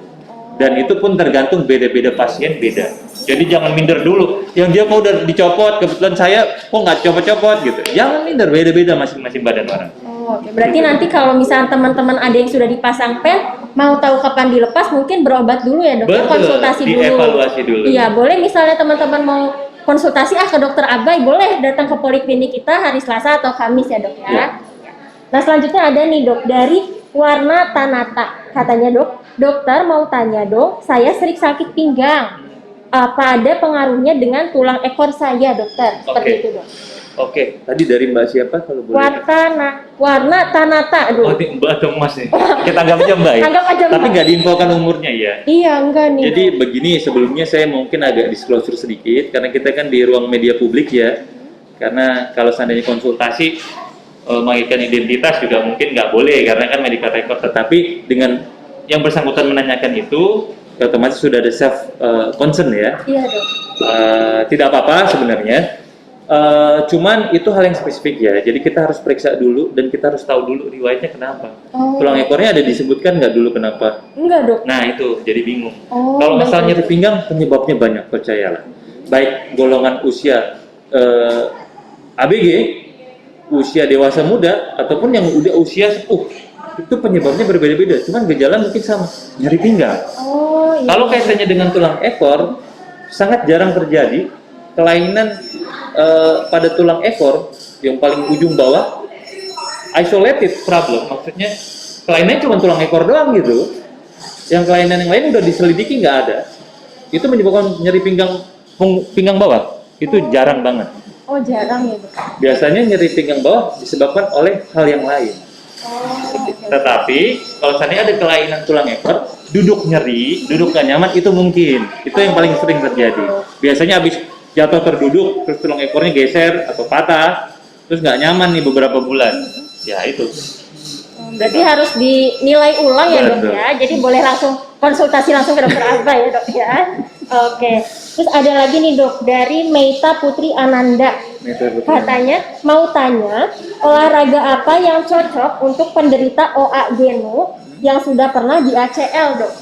Dan itu pun tergantung beda-beda pasien beda. Jadi jangan minder dulu. Yang dia mau udah dicopot, kebetulan saya kok nggak copot-copot gitu. Jangan minder, beda-beda masing-masing badan orang. Oh, oke. Berarti nanti kalau misalnya teman-teman ada yang sudah dipasang pen, mau tahu kapan dilepas, mungkin berobat dulu ya dok, Betul, konsultasi dulu. dievaluasi dulu. Iya, boleh misalnya teman-teman mau konsultasi ke dokter Abai, boleh datang ke poliklinik kita hari Selasa atau Kamis ya dok ya. Ya. Nah selanjutnya ada nih dok, dari Warna Tanata. Katanya dok, dokter mau tanya dok, saya sering sakit pinggang. Apa ada pengaruhnya dengan tulang ekor saya dokter? Seperti Oke. itu dok. Oke, tadi dari Mbak siapa kalau boleh? Warna Tanata. Aduh. Oh, ini Mbak atau Mas nih? Kita anggap aja Mbak ya? Anggap aja Mbak. Tapi nggak diinfokan umurnya ya? Iya, enggak nih. Jadi begini, sebelumnya saya mungkin agak disclosure sedikit, karena kita kan di ruang media publik ya. Karena kalau seandainya konsultasi, mengaitkan identitas juga mungkin nggak boleh, karena kan medical record. Tetapi dengan yang bersangkutan menanyakan itu, otomatis sudah ada self concern ya. Iya dok. Tidak apa-apa sebenarnya. Cuman itu hal yang spesifik ya. Jadi kita harus periksa dulu dan kita harus tahu dulu riwayatnya kenapa. Oh. Tulang ekornya ada disebutkan nggak dulu kenapa? Enggak dok. Nah itu jadi bingung. Oh, Kalau masalah baik, nyeri pinggang penyebabnya banyak, percayalah. Baik golongan usia ABG, usia dewasa muda ataupun yang udah usia sepuh, itu penyebabnya berbeda-beda. Cuman gejala mungkin sama, nyeri pinggang. Oh iya. Kalau kaitannya dengan tulang ekor, sangat jarang terjadi kelainan pada tulang ekor yang paling ujung bawah, isolated problem, maksudnya kelainannya cuma tulang ekor doang gitu. Yang kelainan yang lain udah diselidiki nggak ada. Itu menyebabkan nyeri pinggang bawah, itu jarang banget. Oh jarang ya dok. Biasanya nyeri pinggang bawah disebabkan oleh hal yang lain. Oh. Tetapi kalau seandainya ada kelainan tulang ekor, duduk nyeri, duduk gak nyaman, itu mungkin. Itu yang paling sering terjadi. Biasanya habis jatuh terduduk, terus tulang ekornya geser atau patah, terus nggak nyaman nih beberapa bulan. Ya itu. Berarti harus dinilai ulang ya dok Betul. ya. Jadi boleh langsung konsultasi langsung ke dokter Abba ya dok ya. Oke. Terus ada lagi nih dok, dari Meita Putri Ananda. Katanya mau tanya, olahraga apa yang cocok untuk penderita OA genu yang sudah pernah di ACL dok?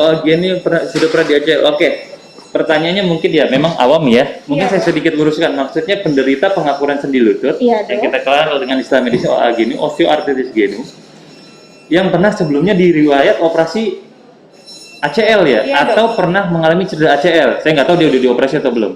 Oh, gini sudah pernah di ACL. Oke. Pertanyaannya mungkin ya memang awam ya. Mungkin Iya. saya sedikit luruskan. Maksudnya penderita pengapuran sendi lutut Iya, yang Dok. kita kenal dengan istilah medisnya OA genu, osteoarthritis genu, yang pernah sebelumnya diriwayat operasi ACL ya, Iya, atau pernah mengalami cedera ACL. Saya nggak tahu dia udah dioperasi atau belum.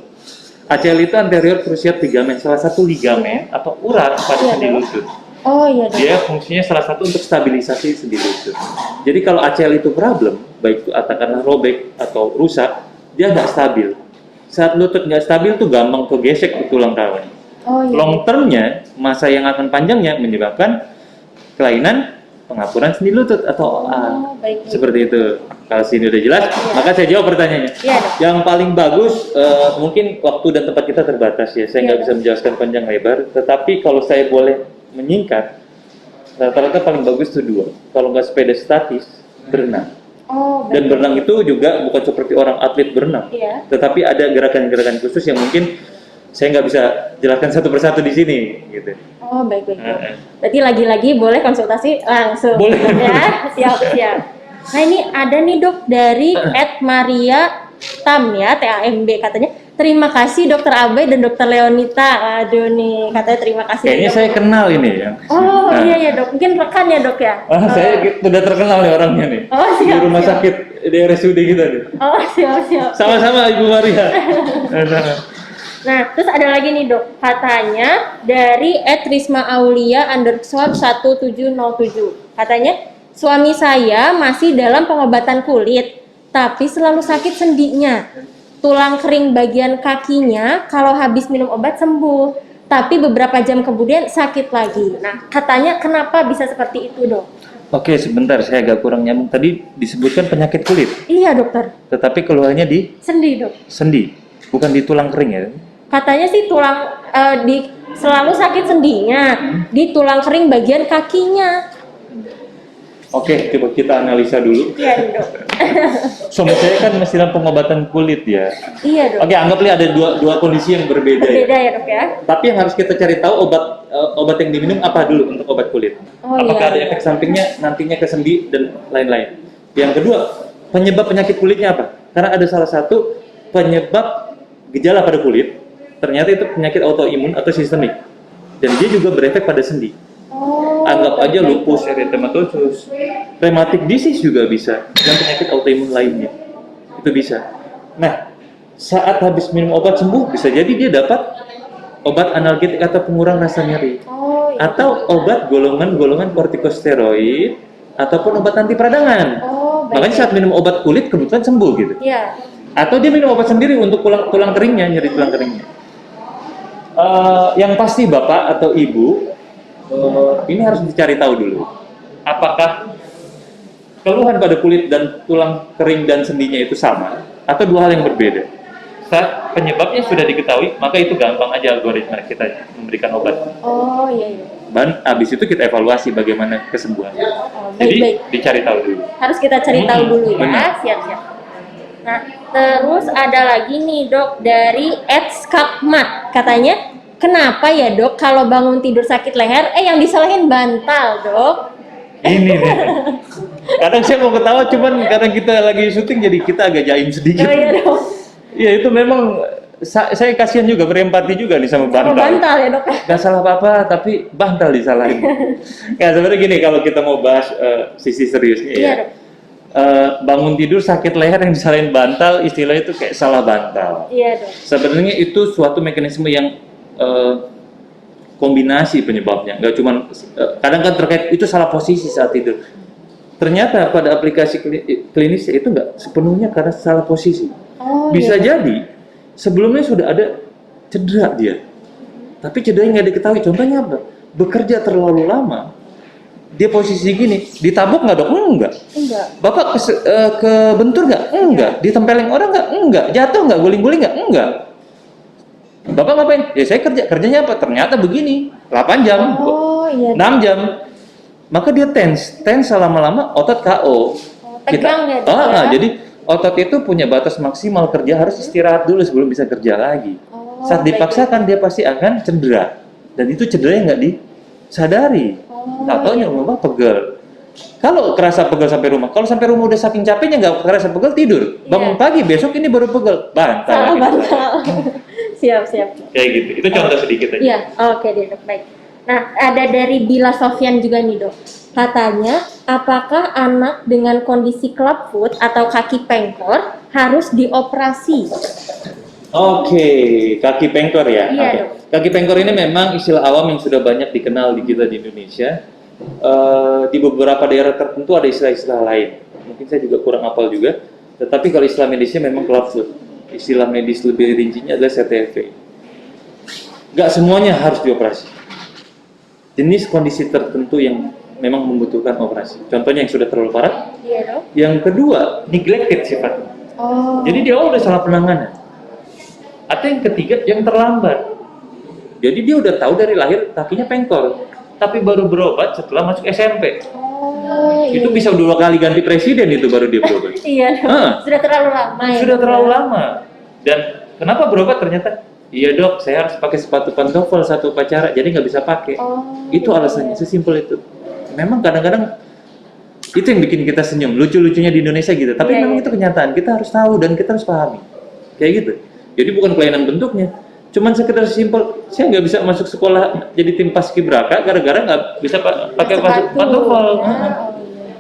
ACL itu anterior cruciate ligament, salah satu ligamen atau urat pada Iya, sendi Dok. lutut. Oh iya dok. Dia fungsinya salah satu untuk stabilisasi sendi lutut. Jadi kalau ACL itu problem, baik itu katakanlah robek atau rusak, dia nggak stabil. Saat lutut nggak stabil tuh gampang kegesek ke tulang rawan. Oh iya. Long termnya, masa yang akan panjangnya menyebabkan kelainan pengapuran sendi lutut atau OA. baik. Seperti itu. Kalau sini udah jelas, maka saya jawab pertanyaannya. Iya, Dok. Yang paling bagus, mungkin waktu dan tempat kita terbatas ya, saya Iya, nggak Dok. bisa menjelaskan panjang lebar. Tetapi kalau saya boleh menyingkat, rata-rata paling bagus itu 2. Kalau nggak sepeda statis, berenang. Oh, baik. Dan berenang itu juga bukan seperti orang atlet berenang, Iya. tetapi ada gerakan-gerakan khusus yang mungkin saya nggak bisa jelaskan satu persatu di sini, gitu. Oh, baik. Berarti lagi-lagi boleh konsultasi langsung. Boleh. Ya, siap. Nah, ini ada nih Dok dari @Maria Tam ya, TAMB katanya. Terima kasih Dokter Abe dan Dokter Leonita. Aduh nih, katanya terima kasih. Kayaknya Dok. saya kenal ini ya. Oh, iya Dok. Mungkin rekan ya Dok ya. Saya sudah terkenal nih orangnya nih. Oh, di siap, rumah siap. sakit di RSUD kita nih. Oh, siap. Sama-sama Ibu Maria. Nah, terus ada lagi nih Dok, katanya dari @rismaaulia_1707. Katanya, suami saya masih dalam pengobatan kulit, tapi selalu sakit sendinya. Tulang kering bagian kakinya kalau habis minum obat sembuh, tapi beberapa jam kemudian sakit lagi. Nah, katanya kenapa bisa seperti itu Dok? Oke, sebentar saya agak kurang nyambung. Tadi disebutkan penyakit kulit, Iya Dokter, tetapi keluarnya di sendi Dok. sendi, bukan di tulang kering ya. Katanya sih selalu sakit sendinya di tulang kering bagian kakinya. Oke, coba kita analisa dulu. Iya Dok. Suami saya kan masih dalam pengobatan kulit ya. Iya Dok. Oke, anggaplah ada dua kondisi yang berbeda. Berbeda ya Dok ya. Tapi yang harus kita cari tahu obat yang diminum apa dulu untuk obat kulit. Oh, Apakah iya. ada efek sampingnya nantinya ke sendi dan lain-lain. Yang kedua, penyebab penyakit kulitnya apa? Karena ada salah satu penyebab gejala pada kulit, ternyata itu penyakit autoimun atau sistemik. Dan dia juga berefek pada sendi. Oh, Anggap aja baik. lupus erythematosus, rheumatic disease juga bisa, dan penyakit autoimun lainnya. Itu bisa. Nah, saat habis minum obat sembuh, bisa jadi dia dapat obat analgetik atau pengurang rasa nyeri. Oh, iya. Atau obat golongan-golongan kortikosteroid, ataupun obat anti peradangan. Oh, baik. Makanya saat minum obat kulit kebetulan sembuh gitu. Iya. Atau dia minum obat sendiri untuk tulang keringnya, nyeri tulang keringnya. Yang pasti Bapak atau Ibu, ini harus dicari tahu dulu. Apakah keluhan pada kulit dan tulang kering dan sendinya itu sama, atau dua hal yang berbeda? Saat penyebabnya sudah diketahui, maka itu gampang aja algoritma kita memberikan obat. Oh, iya. Dan habis itu kita evaluasi bagaimana kesembuhannya. Oh, Jadi baik. dicari tahu dulu. Harus kita cari tahu dulu ya. Benar. Siap. Nah, terus ada lagi nih Dok dari @skakmat. Katanya, kenapa ya Dok kalau bangun tidur sakit leher, yang disalahin bantal Dok? Ini nih. Kadang saya mau ketawa, cuman kadang kita lagi syuting jadi kita agak jaim sedikit. Oh iya Dok. Iya itu memang saya kasihan juga, berempati juga nih sama Sama bantal. bantal ya Dok? Gak salah apa-apa, tapi bantal disalahin. Ya sebenarnya gini, kalau kita mau bahas sisi seriusnya Iya ya. Dok. Bangun tidur sakit leher yang disalahin bantal, istilah itu kayak salah bantal. Iya Dok. Sebenarnya itu suatu mekanisme yang kombinasi penyebabnya, nggak cuman kadang kan terkait itu salah posisi saat tidur. Ternyata pada aplikasi klinis itu nggak sepenuhnya karena salah posisi. Oh, Bisa iya. jadi sebelumnya sudah ada cedera dia, tapi cederanya nggak diketahui. Contohnya apa? Bekerja terlalu lama, dia posisi gini, ditabuk nggak Dok? Enggak. Enggak. Bapak kebentur nggak? Enggak. Ditempelin orang nggak? Enggak. Jatuh nggak? Guling-guling nggak? Enggak. Bapak ngapain? Ya saya kerjanya apa? Ternyata begini, 8 jam, Oh, iya. 6 jam. Maka dia tense lama-lama otot KO. Tegang ya, Dok, ya? Jadi otot itu punya batas maksimal kerja, harus istirahat dulu sebelum bisa kerja lagi. Oh, Saat baik. dipaksakan dia pasti akan cedera. Dan itu cederanya nggak disadari. Oh, Taunya rumah pegel. Kalau kerasa pegel sampai rumah, kalau sampai rumah udah saking capeknya nggak kerasa pegel, tidur. Bangun Iya. pagi besok ini baru pegel, bantal. Salah lagi. bantal. Siap. Kayak gitu. Itu contoh sedikit aja. Iya, oke deh Dok, baik. Nah, ada dari Bila Sofyan juga nih Dok. Katanya, apakah anak dengan kondisi clubfoot atau kaki pengkor harus dioperasi? Oke, kaki pengkor ya. Iya, Oke. Dok. Kaki pengkor ini memang istilah awam yang sudah banyak dikenal di kita di Indonesia. Di beberapa daerah tertentu ada istilah-istilah lain. Mungkin saya juga kurang hafal juga. Tetapi kalau istilah medisnya memang clubfoot. Istilah medis lebih rincinya adalah CTV. Gak semuanya harus dioperasi. Jenis kondisi tertentu yang memang membutuhkan operasi. Contohnya yang sudah terlalu parah. Iya dok. Yang kedua, neglected sifatnya. Oh. Jadi dia udah salah penanganan. Atau yang ketiga, yang terlambat. Jadi dia udah tahu dari lahir kakinya pengkor, tapi baru berobat setelah masuk SMP. Oh, Itu iya. bisa 2 kali ganti presiden itu baru dia berobat. Iya dok. Sudah terlalu lama ya. Sudah dok, terlalu ya? lama. Dan kenapa berobat ternyata? Iya dok, saya harus pakai sepatu pantofel satu upacara, jadi nggak bisa pakai. Itu alasannya, sesimpel itu. Memang kadang-kadang itu yang bikin kita senyum, lucu-lucunya di Indonesia gitu. Tapi Iya, memang iya. itu kenyataan, kita harus tahu dan kita harus pahami. Kayak gitu. Jadi bukan kelainan bentuknya, cuman sekedar simpel, saya nggak bisa masuk sekolah jadi tim paskibraka gara-gara nggak bisa pakai Sepatu. pantofel. Ya, oh, iya.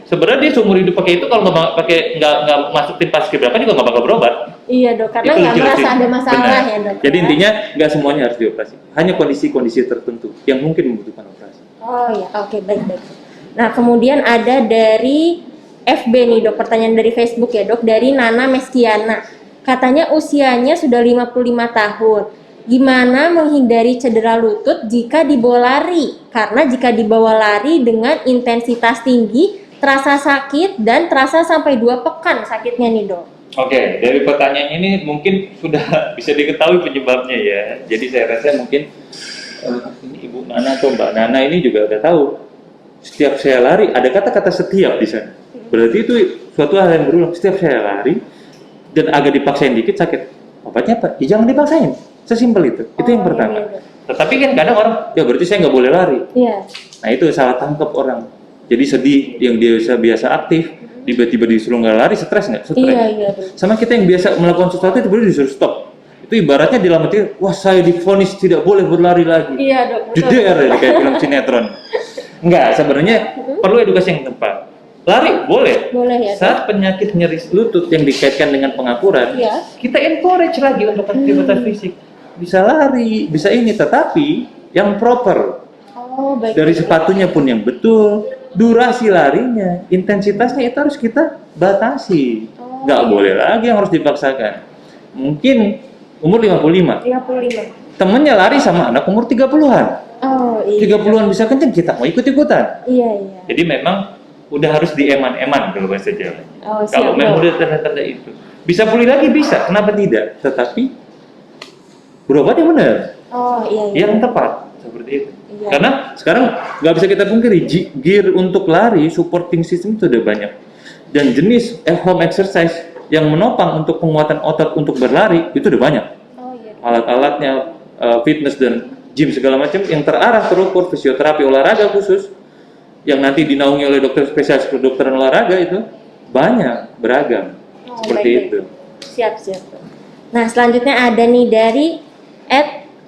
Sebenarnya dia seumur hidup pakai itu, kalau nggak masuk tim paskibraka juga nggak bakal berobat. Iya dok, karena Itu nggak merasa lucu-lucu. ada masalah Benar. ya dok. Jadi ya? intinya nggak semuanya harus dioperasi, hanya kondisi-kondisi tertentu yang mungkin membutuhkan operasi. Oh ya, oke baik. Nah kemudian ada dari FB nih dok, pertanyaan dari Facebook ya dok, dari Nana Meskiana. Katanya usianya sudah 55 tahun. Gimana menghindari cedera lutut jika dibawa lari? Karena jika dibawa lari dengan intensitas tinggi, terasa sakit dan terasa sampai 2 pekan sakitnya nih dok. Oke, dari pertanyaan ini mungkin sudah bisa diketahui penyebabnya ya. Jadi saya rasa mungkin ini Ibu Nana atau Mbak Nana ini juga udah tahu. Setiap saya lari, ada kata-kata setiap di sana. Berarti itu suatu hal yang berulang. Setiap saya lari dan agak dipaksain dikit sakit. Obatnya apa? Ya jangan dipaksain. Sesimpel itu. Itu yang pertama. Iya. Tetapi kan kadang orang, ya berarti saya nggak boleh lari. Iya. Nah itu salah tangkap orang. Jadi sedih, yang biasa aktif, tiba-tiba disuruh nggak lari, stres nggak? Stres. Iya. Sama kita yang biasa melakukan sesuatu itu baru disuruh stop. Itu ibaratnya dalam arti, wah saya divonis tidak boleh berlari lagi. Iya dok. betul. Jeder ya, kayak film sinetron. Enggak, sebenarnya perlu edukasi yang tepat. Lari boleh. Boleh ya dok. Saat penyakit nyeri lutut yang dikaitkan dengan pengapuran, Iya. kita encourage lagi untuk aktivitas fisik. Bisa lari, bisa ini, tetapi yang proper. Oh baik. Dari sepatunya pun yang betul, durasi larinya, intensitasnya itu harus kita batasi. Oh, Nggak iya. boleh lagi yang harus dipaksakan. Mungkin umur 55, 55. temennya lari sama anak umur 30-an. Oh iya. 30-an bisa kenceng, kita mau ikut-ikutan. Iya. Jadi memang udah harus dieman-eman kalau bahasa Jawa. Oh, Kalau siap, memang Dok. udah tanda-tanda itu. Bisa pulih lagi bisa, kenapa tidak? Tetapi berobat yang benar, Oh iya. yang tepat, seperti itu. Iya. Karena sekarang nggak bisa kita pungkiri, gear untuk lari, supporting system itu udah banyak. Dan jenis home exercise yang menopang untuk penguatan otot untuk berlari, itu udah banyak. Oh iya. Alat-alatnya, fitness dan gym segala macam yang terarah terukur, fisioterapi olahraga khusus, yang nanti dinaungi oleh dokter spesialis kedokteran olahraga itu banyak, beragam. Oh, Seperti baik. itu. Siap. Nah selanjutnya ada nih dari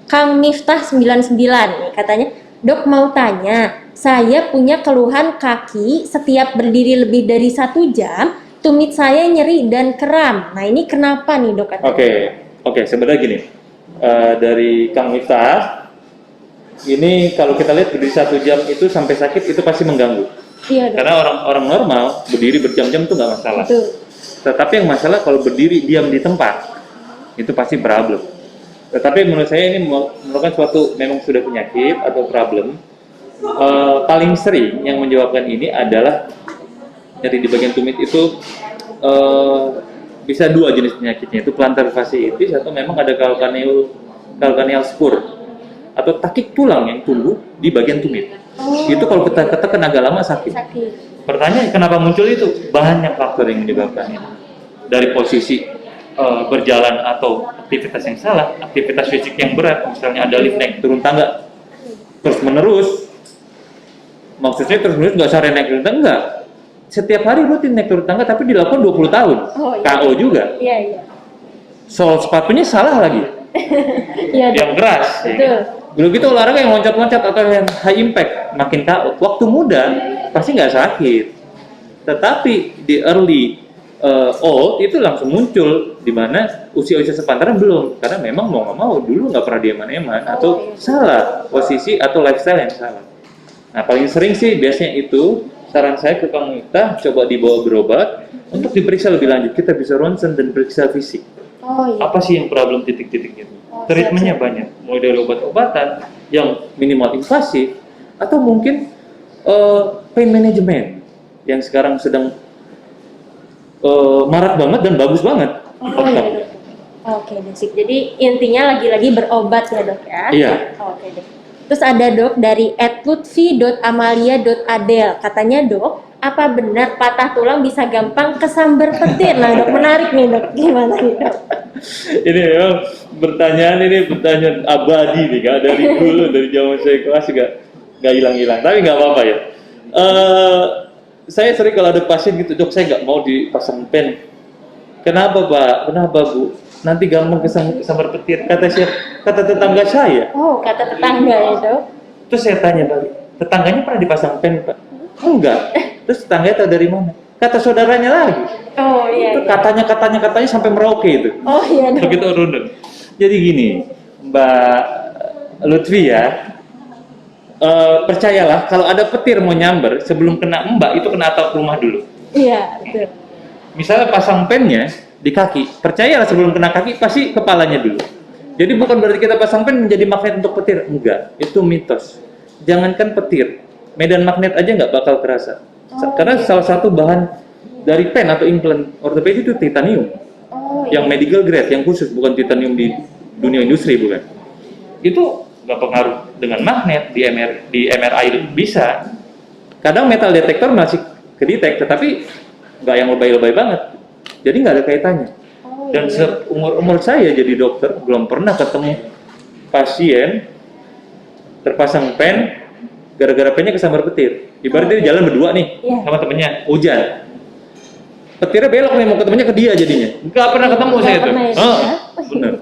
Kang Miftah 99 nih, katanya, dok mau tanya, saya punya keluhan kaki setiap berdiri lebih dari 1 jam, tumit saya nyeri dan kram. Nah ini kenapa nih dok? Oke, sebenarnya gini, dari Kang Miftah, ini kalau kita lihat berdiri 1 jam itu sampai sakit itu pasti mengganggu. Iya dok. Karena orang normal berdiri berjam-jam itu nggak masalah. Betul. Tetapi yang masalah kalau berdiri diam di tempat, itu pasti problem. Tetapi menurut saya ini merupakan suatu memang sudah penyakit atau problem. Paling sering yang menyebabkan ini adalah nyeri di bagian tumit itu bisa 2 jenis penyakitnya, itu plantar fasciitis atau memang ada calcaneal spur atau takik tulang yang tumbuh di bagian tumit. Itu kalau kita tekan agak lama sakit. Pertanyaan kenapa muncul itu? Banyak faktor yang menyebabkan ini. Dari posisi berjalan atau aktivitas yang salah, aktivitas fisik yang berat, misalnya ada lift naik turun tangga terus menerus, maksudnya terus menerus nggak sehari naik turun tangga, enggak, setiap hari rutin naik turun tangga tapi dilakukan 20 tahun, KO juga. Iya. Sol sepatunya salah lagi, Iya. yang keras. Betul. Ya. Belum gitu olahraga yang loncat-loncat atau yang high impact, makin KO. Waktu muda pasti nggak sakit, tetapi di early old itu langsung muncul di mana usia-usia sepantaran belum, karena memang mau nggak mau dulu nggak pernah dieman-eman atau salah posisi atau lifestyle yang salah. Nah paling sering sih biasanya itu saran saya ke Kang Miftah, coba dibawa berobat untuk diperiksa lebih lanjut. Kita bisa ronsen dan periksa fisik. Apa sih yang problem titik-titiknya itu? Treatmentnya banyak, mulai dari obat-obatan yang minimal invasif atau mungkin pain management yang sekarang sedang marak banget dan bagus banget. Oh iya dok. Oke dok, sip. Jadi intinya lagi-lagi berobat ya dok ya? Iya. Oke dok. Terus ada dok dari @lutfi.amalia.adel. Katanya dok, apa benar patah tulang bisa gampang kesambar petir? Nah dok, menarik nih dok. Gimana nih dok? Ini memang pertanyaan abadi nih kak, dari dulu, dari zaman saya kelas nggak hilang-hilang, tapi nggak apa-apa ya. Saya sering kalau ada pasien gitu, dok saya nggak mau dipasang pen. Kenapa pak? Kenapa bu? Nanti gampang kesambar petir. Kata tetangga saya. Oh, kata tetangga ya dok? Terus saya tanya balik, tetangganya pernah dipasang pen pak? Enggak. Terus tetangganya tahu dari mana? Kata saudaranya lagi. Oh iya. Itu katanya sampai Merauke itu. Oh iya dok. Begitu runut. Jadi gini, Mbak Lutfi ya, percayalah kalau ada petir mau nyamber, sebelum kena Mbak itu kena atap rumah dulu. Iya betul. Misalnya pasang pennya di kaki, percayalah sebelum kena kaki pasti kepalanya dulu. Jadi bukan berarti kita pasang pen menjadi magnet untuk petir, enggak. Itu mitos. Jangankan petir, medan magnet aja nggak bakal kerasa. Karena salah satu bahan dari pen atau implant ortopedi itu titanium. Yang medical grade, yang khusus, bukan titanium di dunia industri, bukan. Itu nggak pengaruh dengan magnet di MRI bisa. Kadang metal detektor masih kedetek, tetapi nggak yang lebay-lebay banget. Jadi nggak ada kaitannya. Dan seumur saya jadi dokter belum pernah ketemu pasien terpasang pen gara-gara pennya kesambar petir. Ibaratnya dia jalan berdua nih sama temennya, hujan. Petirnya belok nih mau ketemunya ke dia jadinya. Nggak pernah ketemu saya tuh. Benar.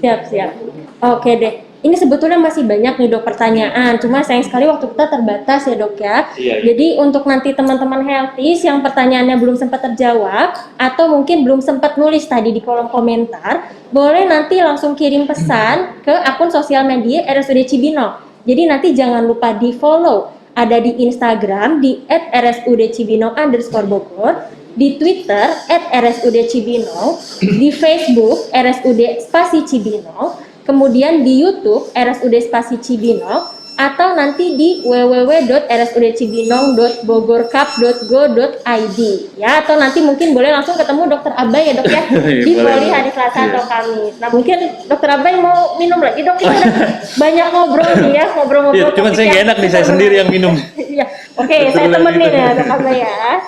Siap. Oke deh. Ini sebetulnya masih banyak nih dok pertanyaan, cuma sayang sekali waktu kita terbatas ya dok ya. Iya. Jadi untuk nanti teman-teman healthies yang pertanyaannya belum sempat terjawab atau mungkin belum sempat nulis tadi di kolom komentar, boleh nanti langsung kirim pesan ke akun sosial media RSUD Cibinong. Jadi nanti jangan lupa di follow, ada di Instagram di @rsudcibinong_bogor, di Twitter @rsudcibinong, di Facebook RSUD Spasi Cibinong, kemudian di YouTube RSUD Spasi Cibinong, atau nanti di www.rsudcibinong.bogorcup.go.id ya, atau nanti mungkin boleh langsung ketemu Dokter Abai ya dok ya di Poli hari Selasa atau Kamis. Nah mungkin Dokter Abai mau minum lagi dok, kita udah banyak ngobrol nih ya, ngobrol-ngobrol. Iya, cuman saya nggak enak nih, saya sendiri yang minum. Iya, oke, saya temenin ya Dok Abai ya.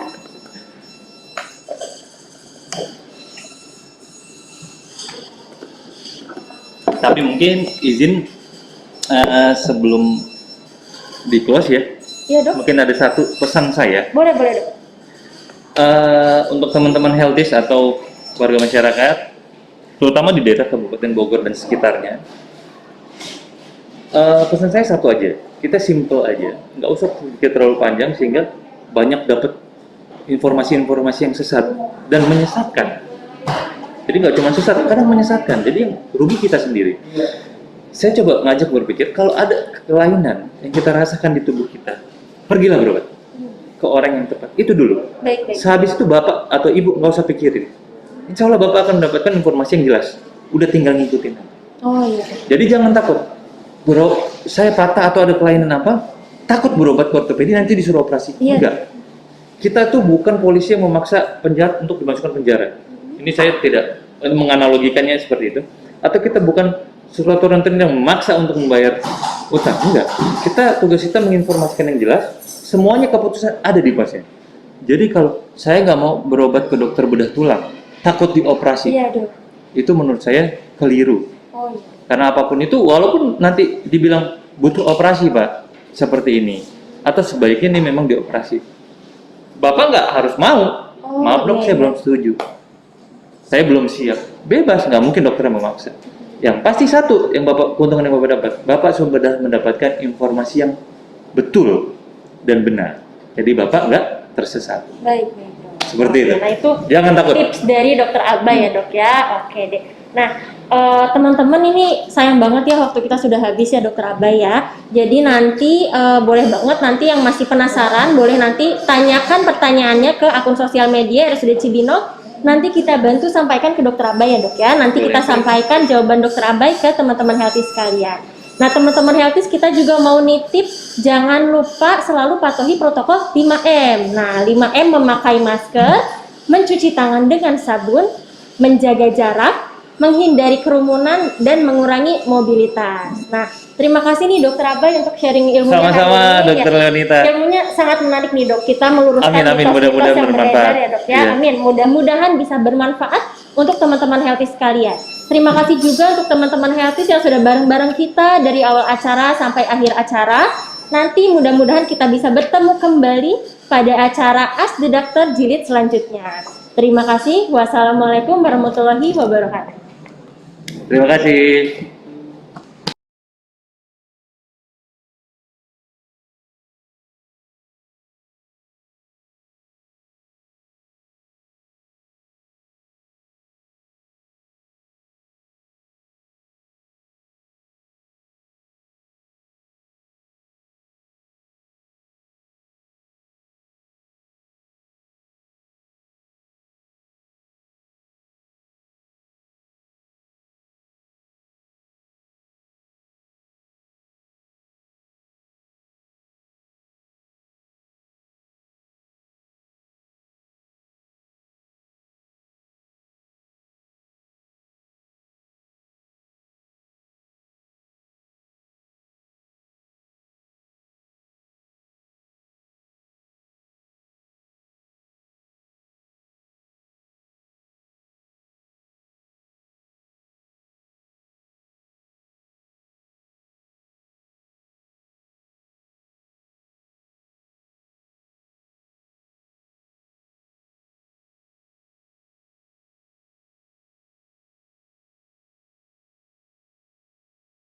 Tapi mungkin izin sebelum di close ya. Iya dok. Mungkin ada satu pesan saya. Boleh dok. Untuk teman-teman healthies atau warga masyarakat, terutama di daerah Kabupaten Bogor dan sekitarnya, pesan saya satu aja. Kita simple aja, nggak usah pikir terlalu panjang sehingga banyak dapat informasi-informasi yang sesat dan menyesatkan. Jadi nggak cuma sesat, kadang menyesatkan. Jadi yang rugi kita sendiri. Saya coba ngajak berpikir, kalau ada kelainan yang kita rasakan di tubuh kita, pergilah berobat ke orang yang tepat. Itu dulu. Baik. Sehabis itu bapak atau ibu nggak usah pikirin. Insya Allah bapak akan mendapatkan informasi yang jelas. Udah tinggal ngikutin. Oh iya. Jadi jangan takut. Bro, saya patah atau ada kelainan apa? Takut berobat ke ortopedi nanti disuruh operasi. Iya. Enggak. Kita tuh bukan polisi yang memaksa penjahat untuk dimasukkan penjara. Ini saya tidak menganalogikannya seperti itu. Atau kita bukan suatu rentenir yang memaksa untuk membayar utang. Enggak. Tugas kita menginformasikan yang jelas. Semuanya keputusan ada di pasien. Jadi kalau saya nggak mau berobat ke dokter bedah tulang, takut dioperasi. Iya dok. Itu menurut saya keliru. Oh iya. Karena apapun itu, walaupun nanti dibilang butuh operasi pak, seperti ini, atau sebaiknya ini memang dioperasi, bapak nggak harus mau. Maaf dok, saya belum setuju. Saya belum siap. Bebas, nggak mungkin dokter yang memaksa. Yang pasti satu, yang keuntungan yang bapak dapat, bapak sudah mendapatkan informasi yang betul dan benar. Jadi bapak nggak tersesat. Baik. Seperti itu. Nah itu jangan takut. Tips dari Dokter Abai ya dok ya. Oke deh. Nah teman-teman ini sayang banget ya waktu kita sudah habis ya Dokter Abai ya. Jadi nanti boleh banget nanti yang masih penasaran boleh nanti tanyakan pertanyaannya ke akun sosial media RSUD Cibinong. Nanti kita bantu sampaikan ke Dokter Abai ya dok ya. Nanti kita sampaikan jawaban Dokter Abai ke teman-teman healthy sekalian. Nah, teman-teman Healthies, kita juga mau nitip, jangan lupa selalu patuhi protokol 5M. Nah, 5M memakai masker, mencuci tangan dengan sabun, menjaga jarak, menghindari kerumunan, dan mengurangi mobilitas. Nah, terima kasih nih Dokter Abai untuk sharing ilmunya. Sama-sama Dokter Leonita. Ilmunya sangat menarik nih Dok, kita meluruskan Amin, mitos-mitos mudah-mudahan yang bermanfaat. beredar ya Dok ya. Iya. Amin, mudah-mudahan bisa bermanfaat untuk teman-teman Healthies sekalian. Terima kasih juga untuk teman-teman Healthies yang sudah bareng-bareng kita dari awal acara sampai akhir acara. Nanti mudah-mudahan kita bisa bertemu kembali pada acara Ask the Doctor jilid selanjutnya. Terima kasih. Wassalamualaikum warahmatullahi wabarakatuh. Terima kasih.